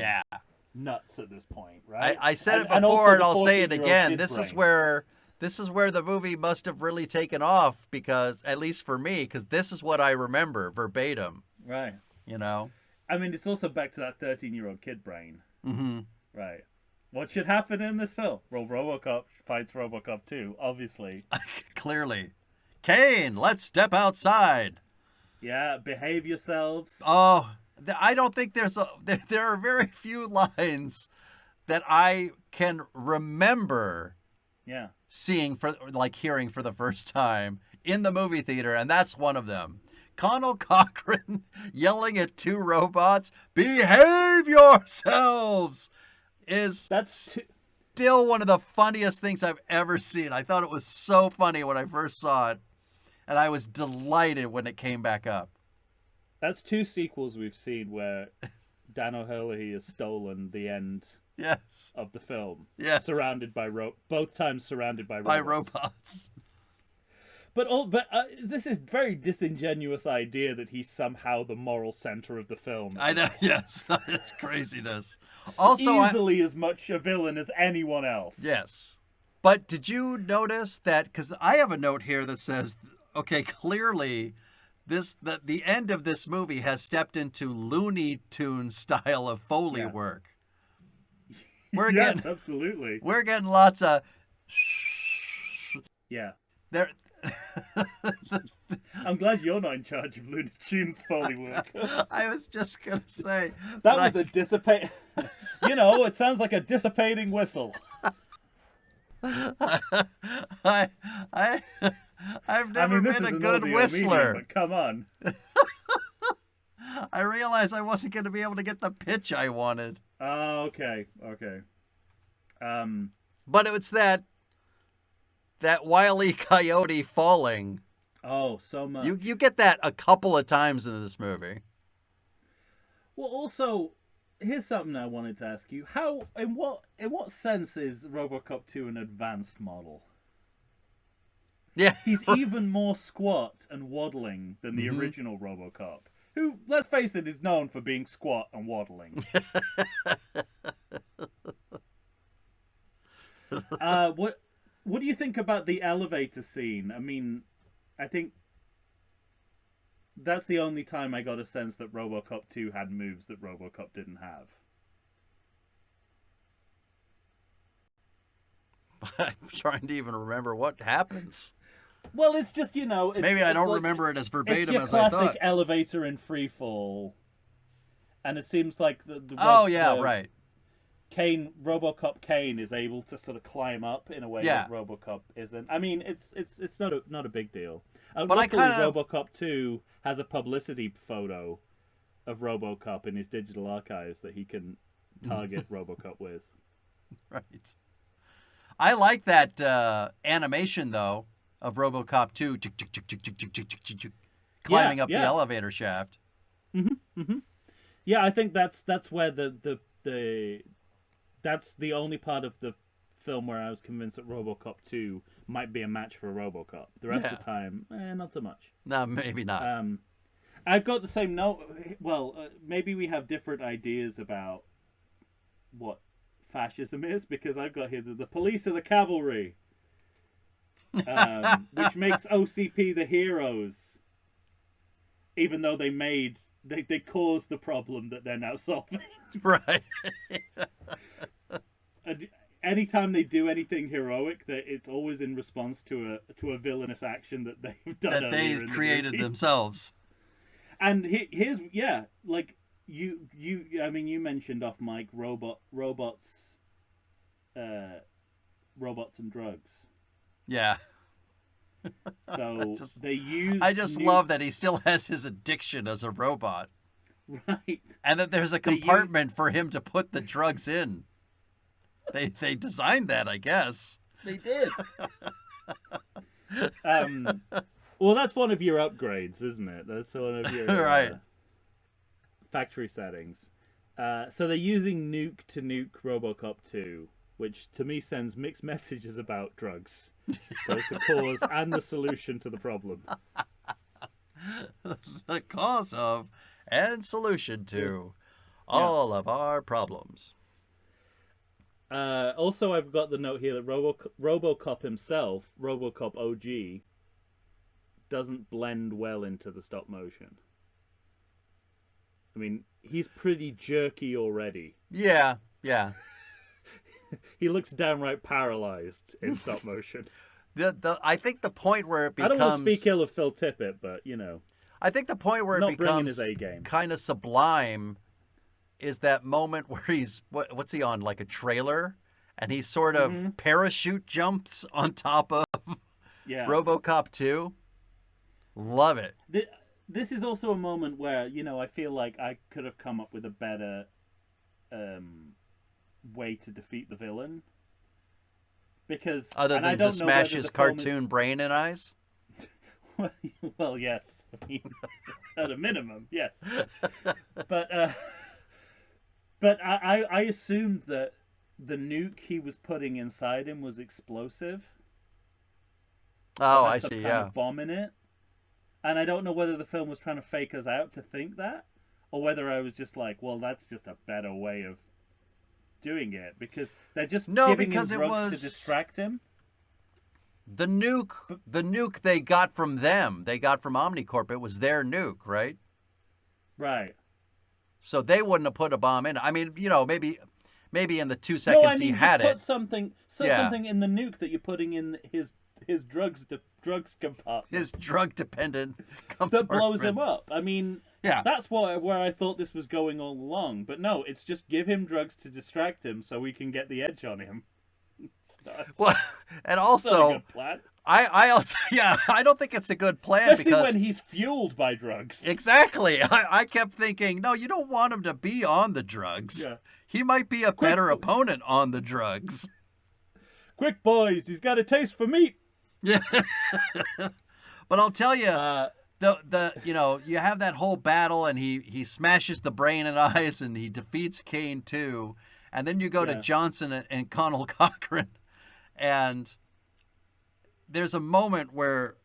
nuts at this point, right? I said it before, and I'll say it again. This is where the movie must have really taken off, because, at least for me, because this is what I remember verbatim. Right. You know? I mean, it's also back to that 13-year-old kid brain. Mm-hmm. Right. What should happen in this film? Well, Robocop fights Robocop 2, obviously. Clearly. Kane, let's step outside. Yeah, behave yourselves. Oh, I don't think there are very few lines that I can remember hearing for the first time in the movie theater, and that's one of them. Connell Cochran yelling at two robots, "Behave yourselves!" That's still one of the funniest things I've ever seen. I thought it was so funny when I first saw it, and I was delighted when it came back up. That's two sequels we've seen where Dan O'Herlihy has stolen the end of the film. Yes. Surrounded by both times surrounded by robots. But this is very disingenuous idea that he's somehow the moral center of the film. I know, yes. It's craziness. Also, easily as much a villain as anyone else. Yes. But did you notice that, because I have a note here that says, okay, clearly the end of this movie has stepped into Looney Tunes style of Foley work. Yes, absolutely. We're getting lots of... Yeah. There. I'm glad you're not in charge of Looney Tunes Foley work. I was just going to say... That was a dissipating... it sounds like a dissipating whistle. I've never been a good whistler. Medium, but come on. I realized I wasn't going to be able to get the pitch I wanted. Oh, okay. But it's that Wile E. Coyote falling. Oh, so much. You get that a couple of times in this movie. Well, also, here's something I wanted to ask you: in what sense is Robocop 2 an advanced model? Yeah, he's even more squat and waddling than the original Robocop, who, let's face it, is known for being squat and waddling. What do you think about the elevator scene? I mean, I think that's the only time I got a sense that Robocop 2 had moves that Robocop didn't have. I'm trying to even remember what happens. Well, it's just, maybe I don't remember it as verbatim as I thought. It's your classic elevator in freefall. And it seems like right. Robocop Kane is able to sort of climb up in a way that Robocop isn't. I mean, it's not a big deal. But Robocop 2 has a publicity photo of Robocop in his digital archives that he can target Robocop with. Right. I like that animation though of Robocop 2 climbing up the elevator shaft. Yeah, I think that's where that's the only part of the film where I was convinced that Robocop 2 might be a match for Robocop. The rest of the time, not so much. No, maybe not. I've got the same note. Well, maybe we have different ideas about what fascism is, because I've got here the police are the cavalry, which makes OCP the heroes, even though they caused the problem that they're now solving. Right. Anytime they do anything heroic, it's always in response to a villainous action that they've done that they created themselves. And here's like you mentioned off mic robots and drugs. Yeah. So they use. I just love that he still has his addiction as a robot. Right. And that there's a compartment for him to put the drugs in. They designed that, I guess. They did. Well, that's one of your upgrades, isn't it? That's one of your right. Factory settings. So they're using nuke to nuke Robocop 2, which to me sends mixed messages about drugs, both the cause and the solution to the problem. The cause of and solution to all of our problems. Also, I've got the note here that Robocop himself, Robocop OG, doesn't blend well into the stop motion. I mean, he's pretty jerky already. Yeah. He looks downright paralyzed in stop motion. I think the point where it becomes... I don't want to speak ill of Phil Tippett, but, I think the point where it becomes kind of sublime is that moment where he's... What's he on? Like a trailer? And he sort of parachute jumps on top of Robocop 2. Love it. This is also a moment where, I feel like I could have come up with a better way to defeat the villain. Because... Other than to smash his cartoon brain and eyes? Well, yes. I mean, at a minimum, yes. But I assumed that the nuke he was putting inside him was explosive. Oh, that I had some see. kind Yeah. of bomb in it. And I don't know whether the film was trying to fake us out to think that, or whether I was just like, well, that's just a better way of doing it, because they're just giving him drugs to distract him. The nuke they got from them. They got from Omnicorp. It was their nuke, right? Right. So they wouldn't have put a bomb in. I mean, maybe in the 2 seconds he had just it. put something in the nuke that you're putting in his drugs compartment. His drug-dependent compartment. That blows him up. I mean, yeah. That's where I thought this was going all along. But no, it's just give him drugs to distract him so we can get the edge on him. Well, and also, a good plan. I also, I don't think it's a good plan. Especially because when he's fueled by drugs. Exactly. I kept thinking, no, you don't want him to be on the drugs. Yeah. He might be a better opponent on the drugs. Quick, boys, he's got a taste for meat. Yeah. But I'll tell you, you have that whole battle, and he smashes the brain and eyes, and he defeats Kane too. And then you go to Johnson and Connell Cochran, and there's a moment where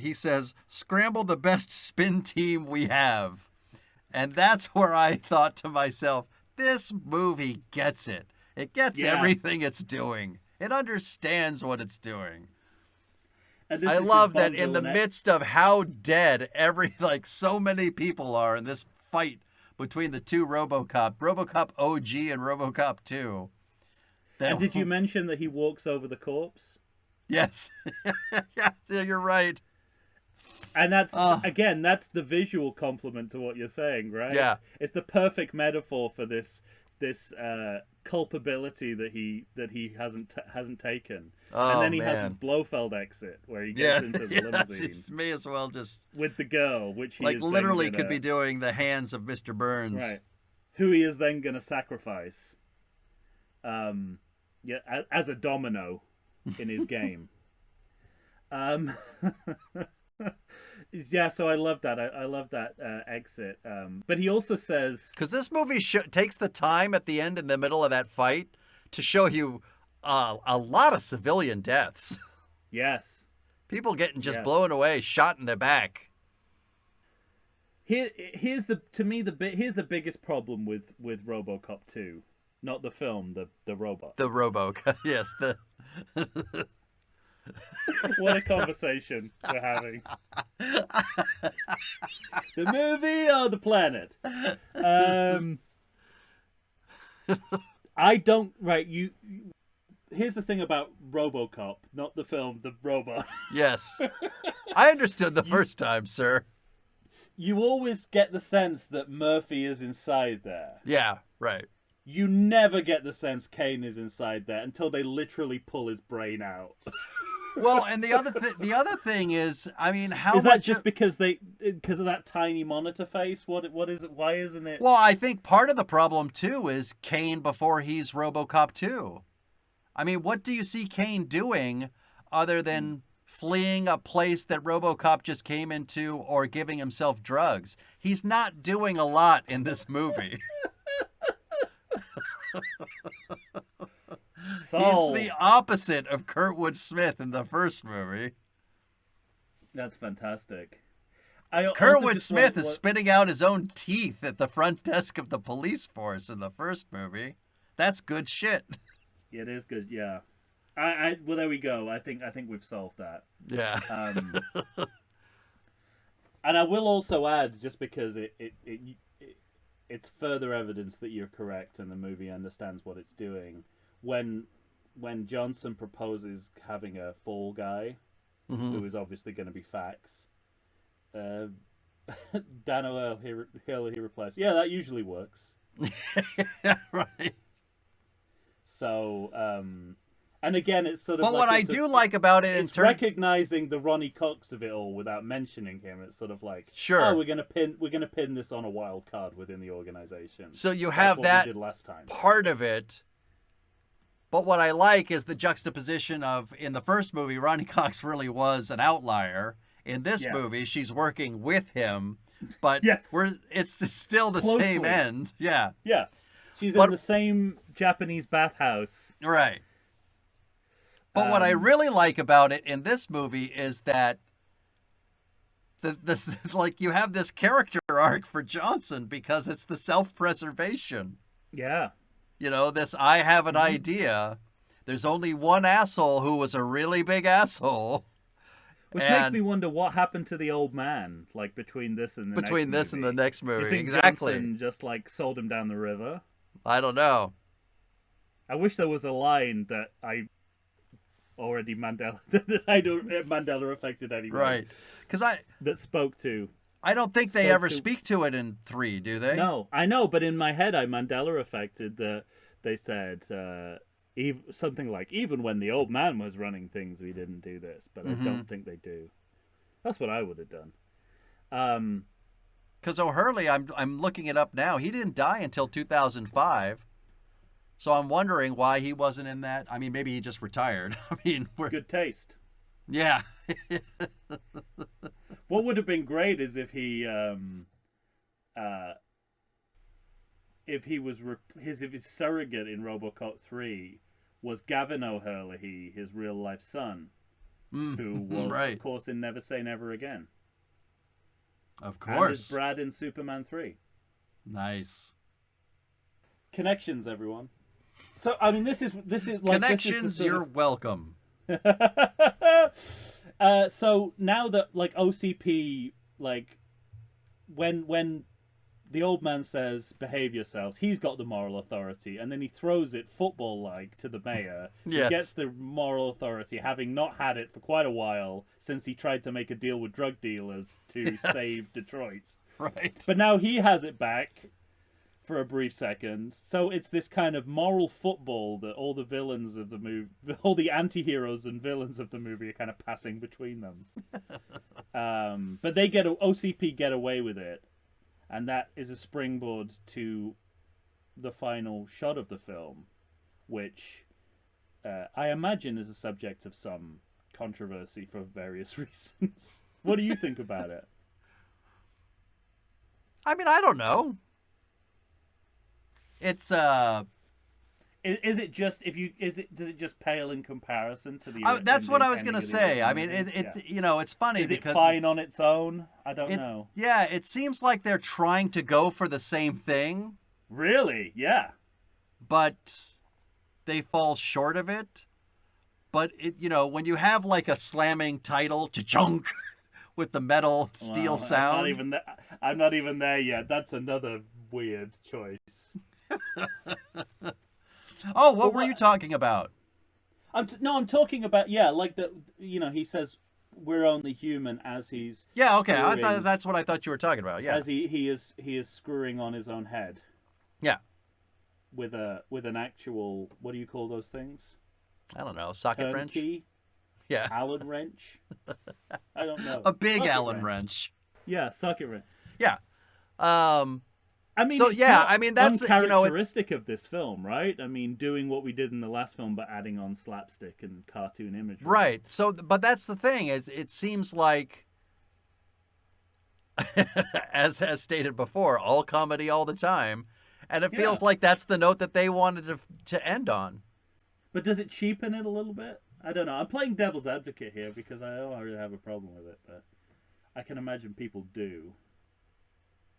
he says, "Scramble the best spin team we have." And that's where I thought to myself, this movie gets it. It gets everything it's doing. It understands what it's doing. And I love that in the midst of how dead so many people are in this fight between the two RoboCop OG and RoboCop 2. And did you mention that he walks over the corpse? Yes. Yeah, you're right. And that's that's the visual complement to what you're saying, right? Yeah. It's the perfect metaphor for this culpability that he hasn't taken. And then he has his Blofeld exit where he gets into the limousine. He may as well just with the girl, which he is literally could be doing the hands of Mr. Burns. Right. Who he is then gonna sacrifice. As a domino in his game. Yeah, so I love that. I love that exit. But he also says, because this movie takes the time at the end, in the middle of that fight, to show you a lot of civilian deaths. Yes, people getting just blown away, shot in the back. Here's the biggest problem with RoboCop 2, not the film, the robot. The Robocop, yes. What a conversation we're having. The movie or the planet? I don't. Right, you. Here's the thing about RoboCop, not the film, the robot. Yes, I understood the first time, sir. You always get the sense that Murphy is inside there. Yeah, right. You never get the sense Kane is inside there until they literally pull his brain out. Well, and the other thing is, I mean, how is that much just because of that tiny monitor face? What is it? Why isn't it? Well, I think part of the problem too is Kane before he's RoboCop 2. I mean, what do you see Kane doing other than fleeing a place that RoboCop just came into or giving himself drugs? He's not doing a lot in this movie. He's the opposite of Kurtwood Smith in the first movie. That's fantastic. Kurtwood Smith is spitting out his own teeth at the front desk of the police force in the first movie. That's good shit. It is good, yeah. Well, there we go. I think we've solved that. Yeah. And I will also add, just because it's further evidence that you're correct and the movie understands what it's doing. When Johnson proposes having a fall guy, who is obviously going to be Fax, Dan he replies, "Yeah, that usually works." Right. So, and again, it's sort of. But what I do like about it, it's recognizing the Ronnie Cox of it all without mentioning him. It's sort of like, sure, oh, we're gonna pin this on a wild card within the organization. So you have that we did last time. Part of it. But what I like is the juxtaposition of, in the first movie, Ronnie Cox really was an outlier. In this movie, she's working with him, but it's still the same end. Yeah. Yeah. She's in the same Japanese bathhouse. Right. But what I really like about it in this movie is that this like you have this character arc for Johnson because it's the self-preservation. Yeah. You know, this I have an idea. There's only one asshole who was a really big asshole. Which makes me wonder what happened to the old man, like between this and the next movie. Between this and the next movie, you think exactly. Johnson just like sold him down the river? I don't know. I wish there was a line that I already Mandela affected anyway. Right, because that spoke to. I don't think they ever speak to it in 3, do they? No, I know, but in my head, I Mandela affected that they said something like, even when the old man was running things, we didn't do this, but I don't think they do. That's what I would have done. Because O'Hurley, I'm looking it up now. He didn't die until 2005. So I'm wondering why he wasn't in that. I mean, maybe he just retired. I mean, good taste. Yeah. What would have been great is if his surrogate in Robocop 3 was Gavin O'Hurley, his real life son, who was, of course, in Never Say Never Again. Of course. And as Brad in Superman 3. Nice. Connections, everyone. So, I mean, this is like... Connections, you're welcome. So, now that, like, OCP, like, when the old man says, behave yourselves, he's got the moral authority, and then he throws it football-like to the mayor. Yes. He gets the moral authority, having not had it for quite a while, since he tried to make a deal with drug dealers to save Detroit. Right. But now he has it back for a brief second. So it's this kind of moral football that all the villains of the movie, all the anti-heroes and villains of the movie are kind of passing between them. But OCP get away with it. And that is a springboard to the final shot of the film, which I imagine is a subject of some controversy for various reasons. What do you think about it? I mean, I don't know. It's Is it just does it just pale in comparison to the? That's what I was gonna say. I mean, it's funny is because it fine on its own? I don't know. Yeah, it seems like they're trying to go for the same thing. Really? Yeah. But they fall short of it. But when you have like a slamming title, cha-chunk, with the metal steel sound. I'm not even there yet. That's another weird choice. Oh, what were you talking about? I'm talking about like he says we're only human as he's okay. That's what I thought you were talking about. Yeah, as he is screwing on his own head. Yeah, with an actual, what do you call those things? I don't know, socket wrench. Yeah, Allen wrench. I don't know. A big Allen wrench. Yeah, socket wrench. Yeah. I mean, so that's uncharacteristic of this film, right? I mean, doing what we did in the last film, but adding on slapstick and cartoon imagery. Right. So, but that's the thing. It seems like, as stated before, all comedy all the time, and it feels like that's the note that they wanted to end on. But does it cheapen it a little bit? I don't know. I'm playing devil's advocate here because I don't really have a problem with it, but I can imagine people do.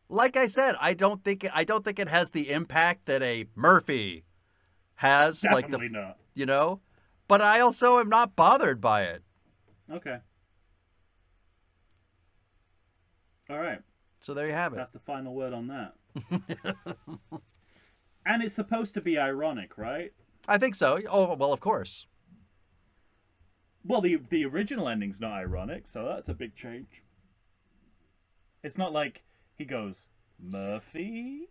Like I said, I don't think it has the impact that a Murphy has. Definitely not. But I also am not bothered by it. Okay. All right. So there you have it. That's the final word on that. And it's supposed to be ironic, right? I think so. Oh, well, of course. Well, the original ending's not ironic, so that's a big change. It's not like he goes, Murphy?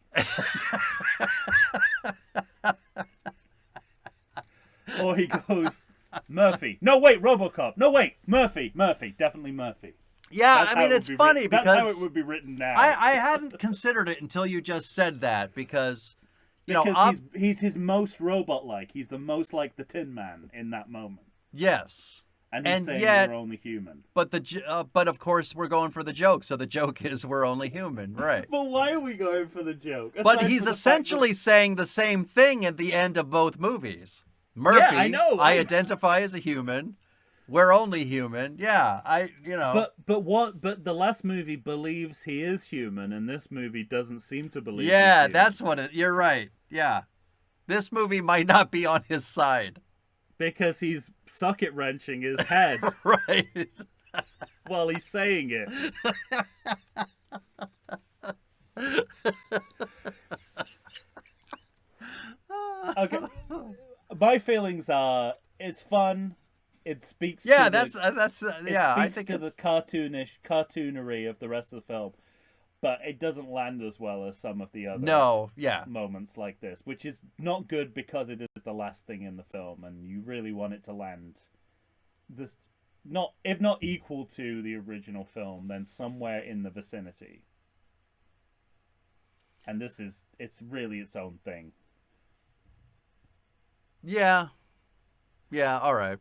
Or he goes, Murphy. No, wait, Robocop. No, wait, Murphy. Definitely Murphy. Yeah, I mean, it's funny because... That's how it would be written now. I hadn't considered it until you just said that because he's his most robot-like. He's the most like the Tin Man in that moment. Yes. And he's saying we're only human. But but of course we're going for the joke. So the joke is we're only human, right? But why are we going for the joke? But he's essentially saying the same thing at the end of both movies. Murphy, Yeah, I know. I identify as a human. We're only human. Yeah, But the last movie believes he is human, and this movie doesn't seem to believe. Yeah, he's human. that's what it. You're right. Yeah, this movie might not be on his side because he's socket wrenching his head right while he's saying it. Okay, my feelings are it's fun. It speaks. Yeah, to I think to the cartoonery of the rest of the film, but it doesn't land as well as some of the other moments like this, which is not good because it is the last thing in the film, and you really want it to land this if not equal to the original film, then somewhere in the vicinity. And it's really its own thing. Yeah, all right.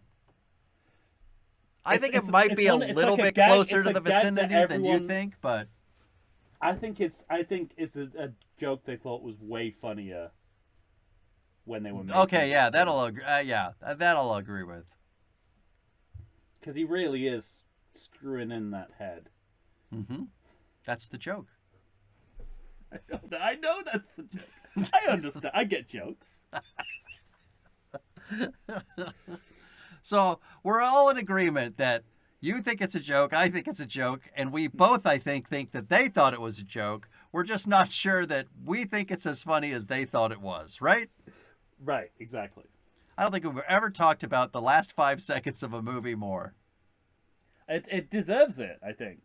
I think it might be a little bit closer to the vicinity than you think, but I think it's a joke they thought was way funnier when they were making okay. Yeah, that'll agree with. Because he really is screwing in that head. Mm-hmm. That's the joke. I know that's the joke. I understand. I get jokes. So we're all in agreement that you think it's a joke, I think it's a joke, and we both, I think that they thought it was a joke. We're just not sure that we think it's as funny as they thought it was, right? Right, exactly. I don't think we've ever talked about the last 5 seconds of a movie more. It deserves it, I think.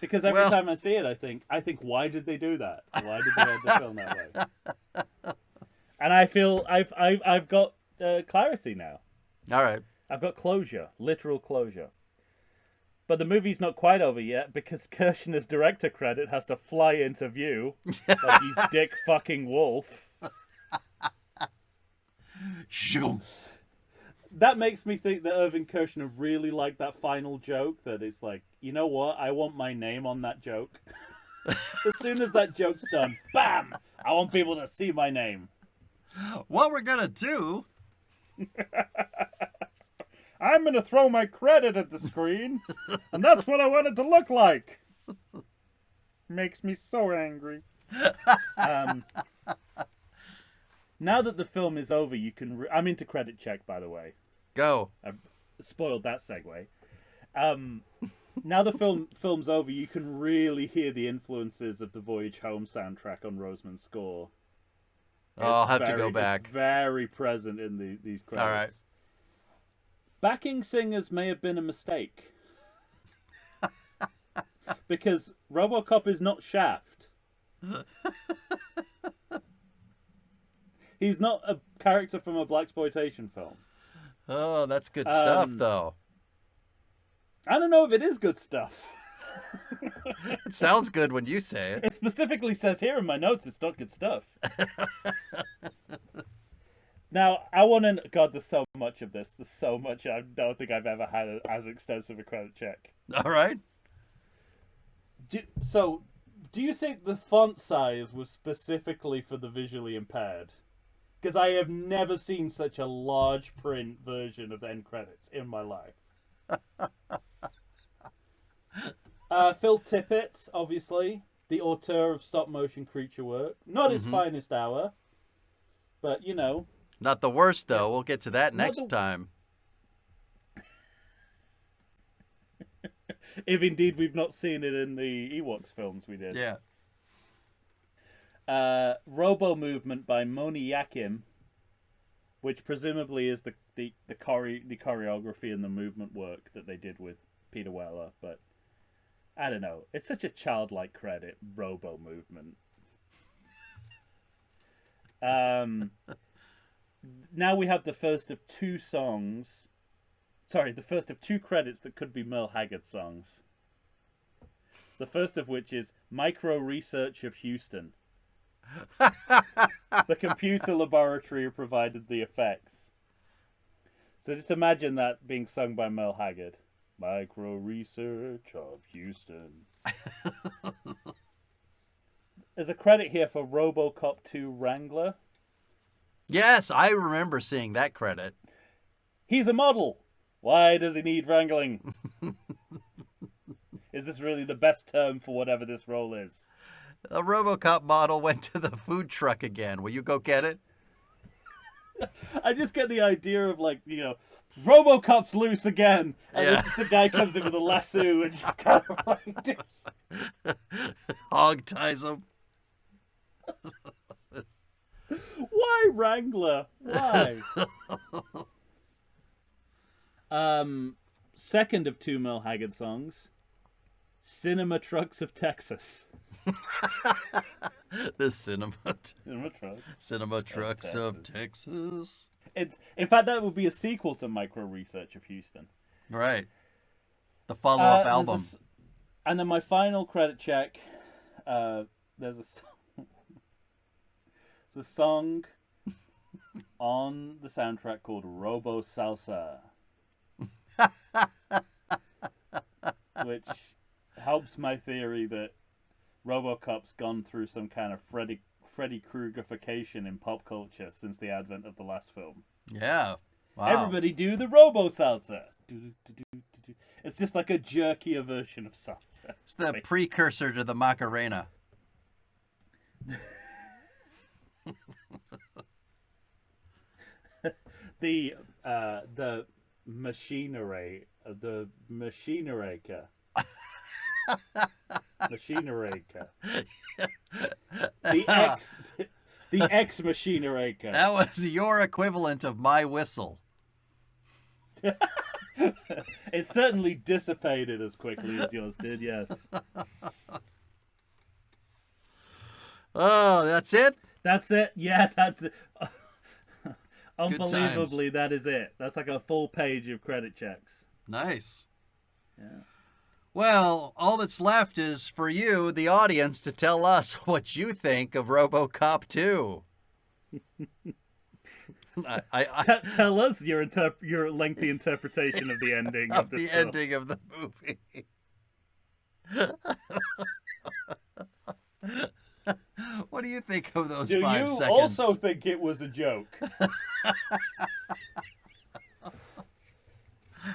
Because every time I see it, I think, why did they do that? Why did they end the film that way? And I feel I've got clarity now. All right. I've got closure, literal closure. But the movie's not quite over yet because Kirshner's director credit has to fly into view like he's Dick fucking Wolf. That makes me think that Irving Kershner really liked that final joke. That it's like, you know what? I want my name on that joke. As soon as that joke's done, bam! I want people to see my name. What we're gonna do? I'm gonna throw my credit at the screen, and that's what I want it to look like. Makes me so angry. Now that the film is over, you can. I'm into credit check, by the way. Go. I've spoiled that segue. Now the film's over, you can really hear the influences of the Voyage Home soundtrack on Roseman's score. I'll have to go back. It's very present in these credits. All right. Backing singers may have been a mistake. Because Robocop is not Shaft. He's not a character from a blaxploitation film. Oh, that's good stuff, though. I don't know if it is good stuff. It sounds good when you say it. It specifically says here in my notes it's not good stuff. Now, I want to... God, there's so much of this. There's so much. I don't think I've ever had as extensive a credit check. All right. Do you think the font size was specifically for the visually impaired? Because I have never seen such a large print version of end credits in my life. Phil Tippett, obviously, the auteur of stop-motion creature work. Not his finest hour, but, you know... Not the worst, though. We'll get to that next time. If indeed we've not seen it in the Ewoks films we did. Yeah. Robo Movement by Moni Yakim, which presumably is the choreography and the movement work that they did with Peter Weller, but I don't know. It's such a childlike credit, Robo Movement. Now we have the first of two songs. Sorry, the first of two credits that could be Merle Haggard songs. The first of which is Micro Research of Houston. The computer laboratory provided the effects. So just imagine that being sung by Merle Haggard. Micro Research of Houston. There's a credit here for Robocop 2 Wrangler. Yes, I remember seeing that credit. He's a model. Why does he need wrangling? Is this really the best term for whatever this role is? A Robocop model went to the food truck again. Will you go get it? I just get the idea of, like, you know, Robocop's loose again, and Yeah. this guy comes in with a lasso and just kind of like Hog ties him. Why Wrangler? Why? Second of two Merle Haggard songs, Cinema Trucks of Texas. The cinema Cinema Trucks of Texas. It's, in fact, that would be a sequel to Micro Research of Houston. Right. The follow-up album. And then my final credit check, there's a song on the soundtrack called Robo Salsa, which helps my theory that Robocop's gone through some kind of Freddy Kruegerification in pop culture since the advent of the last film. Yeah. Wow. Everybody do the Robo Salsa. It's just like a jerkier version of salsa. It's the precursor to the Macarena. The machinery, the machineraker. Machineraker. The ex machineraker. That was your equivalent of my whistle. It certainly dissipated as quickly as yours did, yes. Oh, that's it? That's it? Yeah, that's it. Good Unbelievably, that is it. That's like a full page of credit checks. Nice. Yeah. Well, all that's left is for you, the audience, to tell us what you think of Robocop 2. Tell us your lengthy interpretation of the ending of this film. Ending of the movie. What do you think of those 5 seconds? Do you also think it was a joke?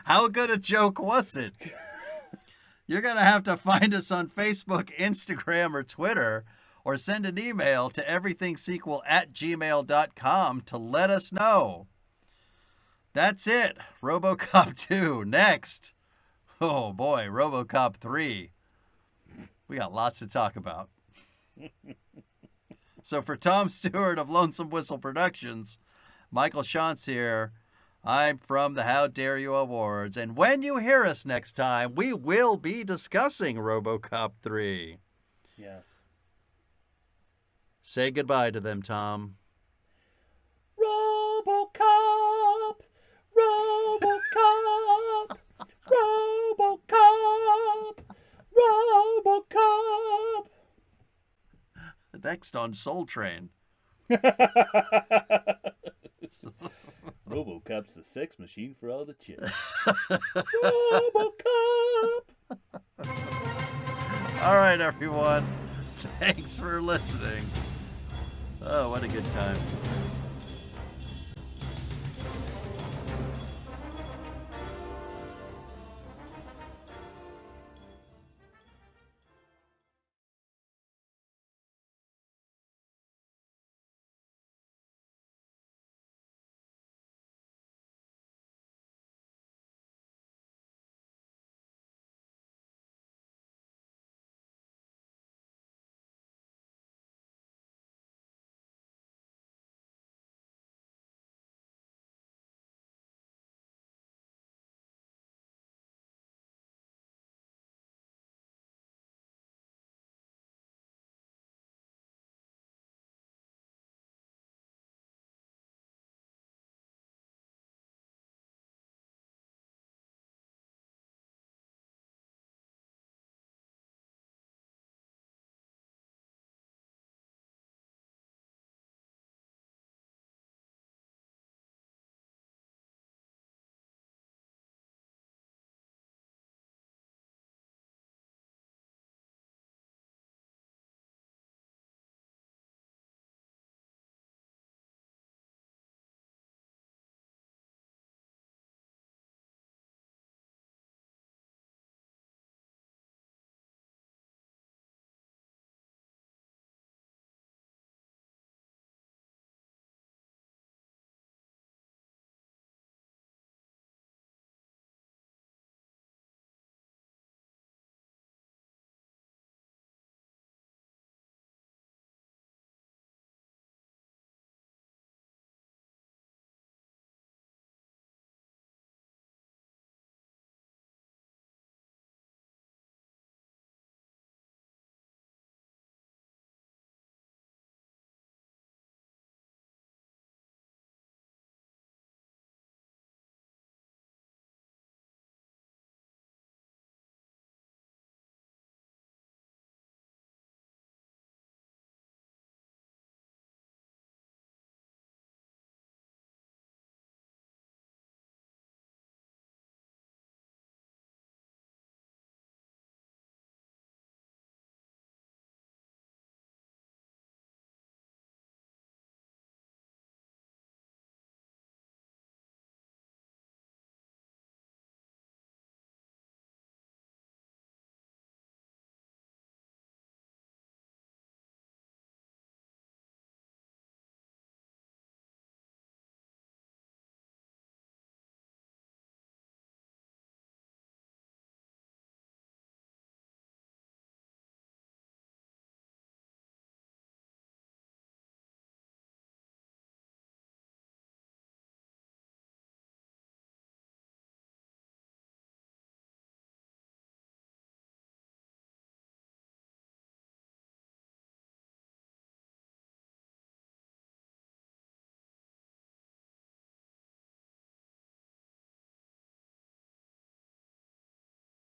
How good a joke was it? You're going to have to find us on Facebook, Instagram, or Twitter, or send an email to everythingsequel@gmail.com to let us know. That's it. Robocop 2. Next. Oh boy, Robocop 3. We got lots to talk about. So for Tom Stewart of Lonesome Whistle Productions, Michael Shantz here. I'm from the How Dare You Awards, and when you hear us next time, we will be discussing Robocop 3. Yes. Say goodbye to them, Tom. Robocop! Robocop! Robocop! Robocop! Next on Soul Train. Robocop's the sex machine for all the chicks. Robocop! All right, everyone. Thanks for listening. Oh, what a good time.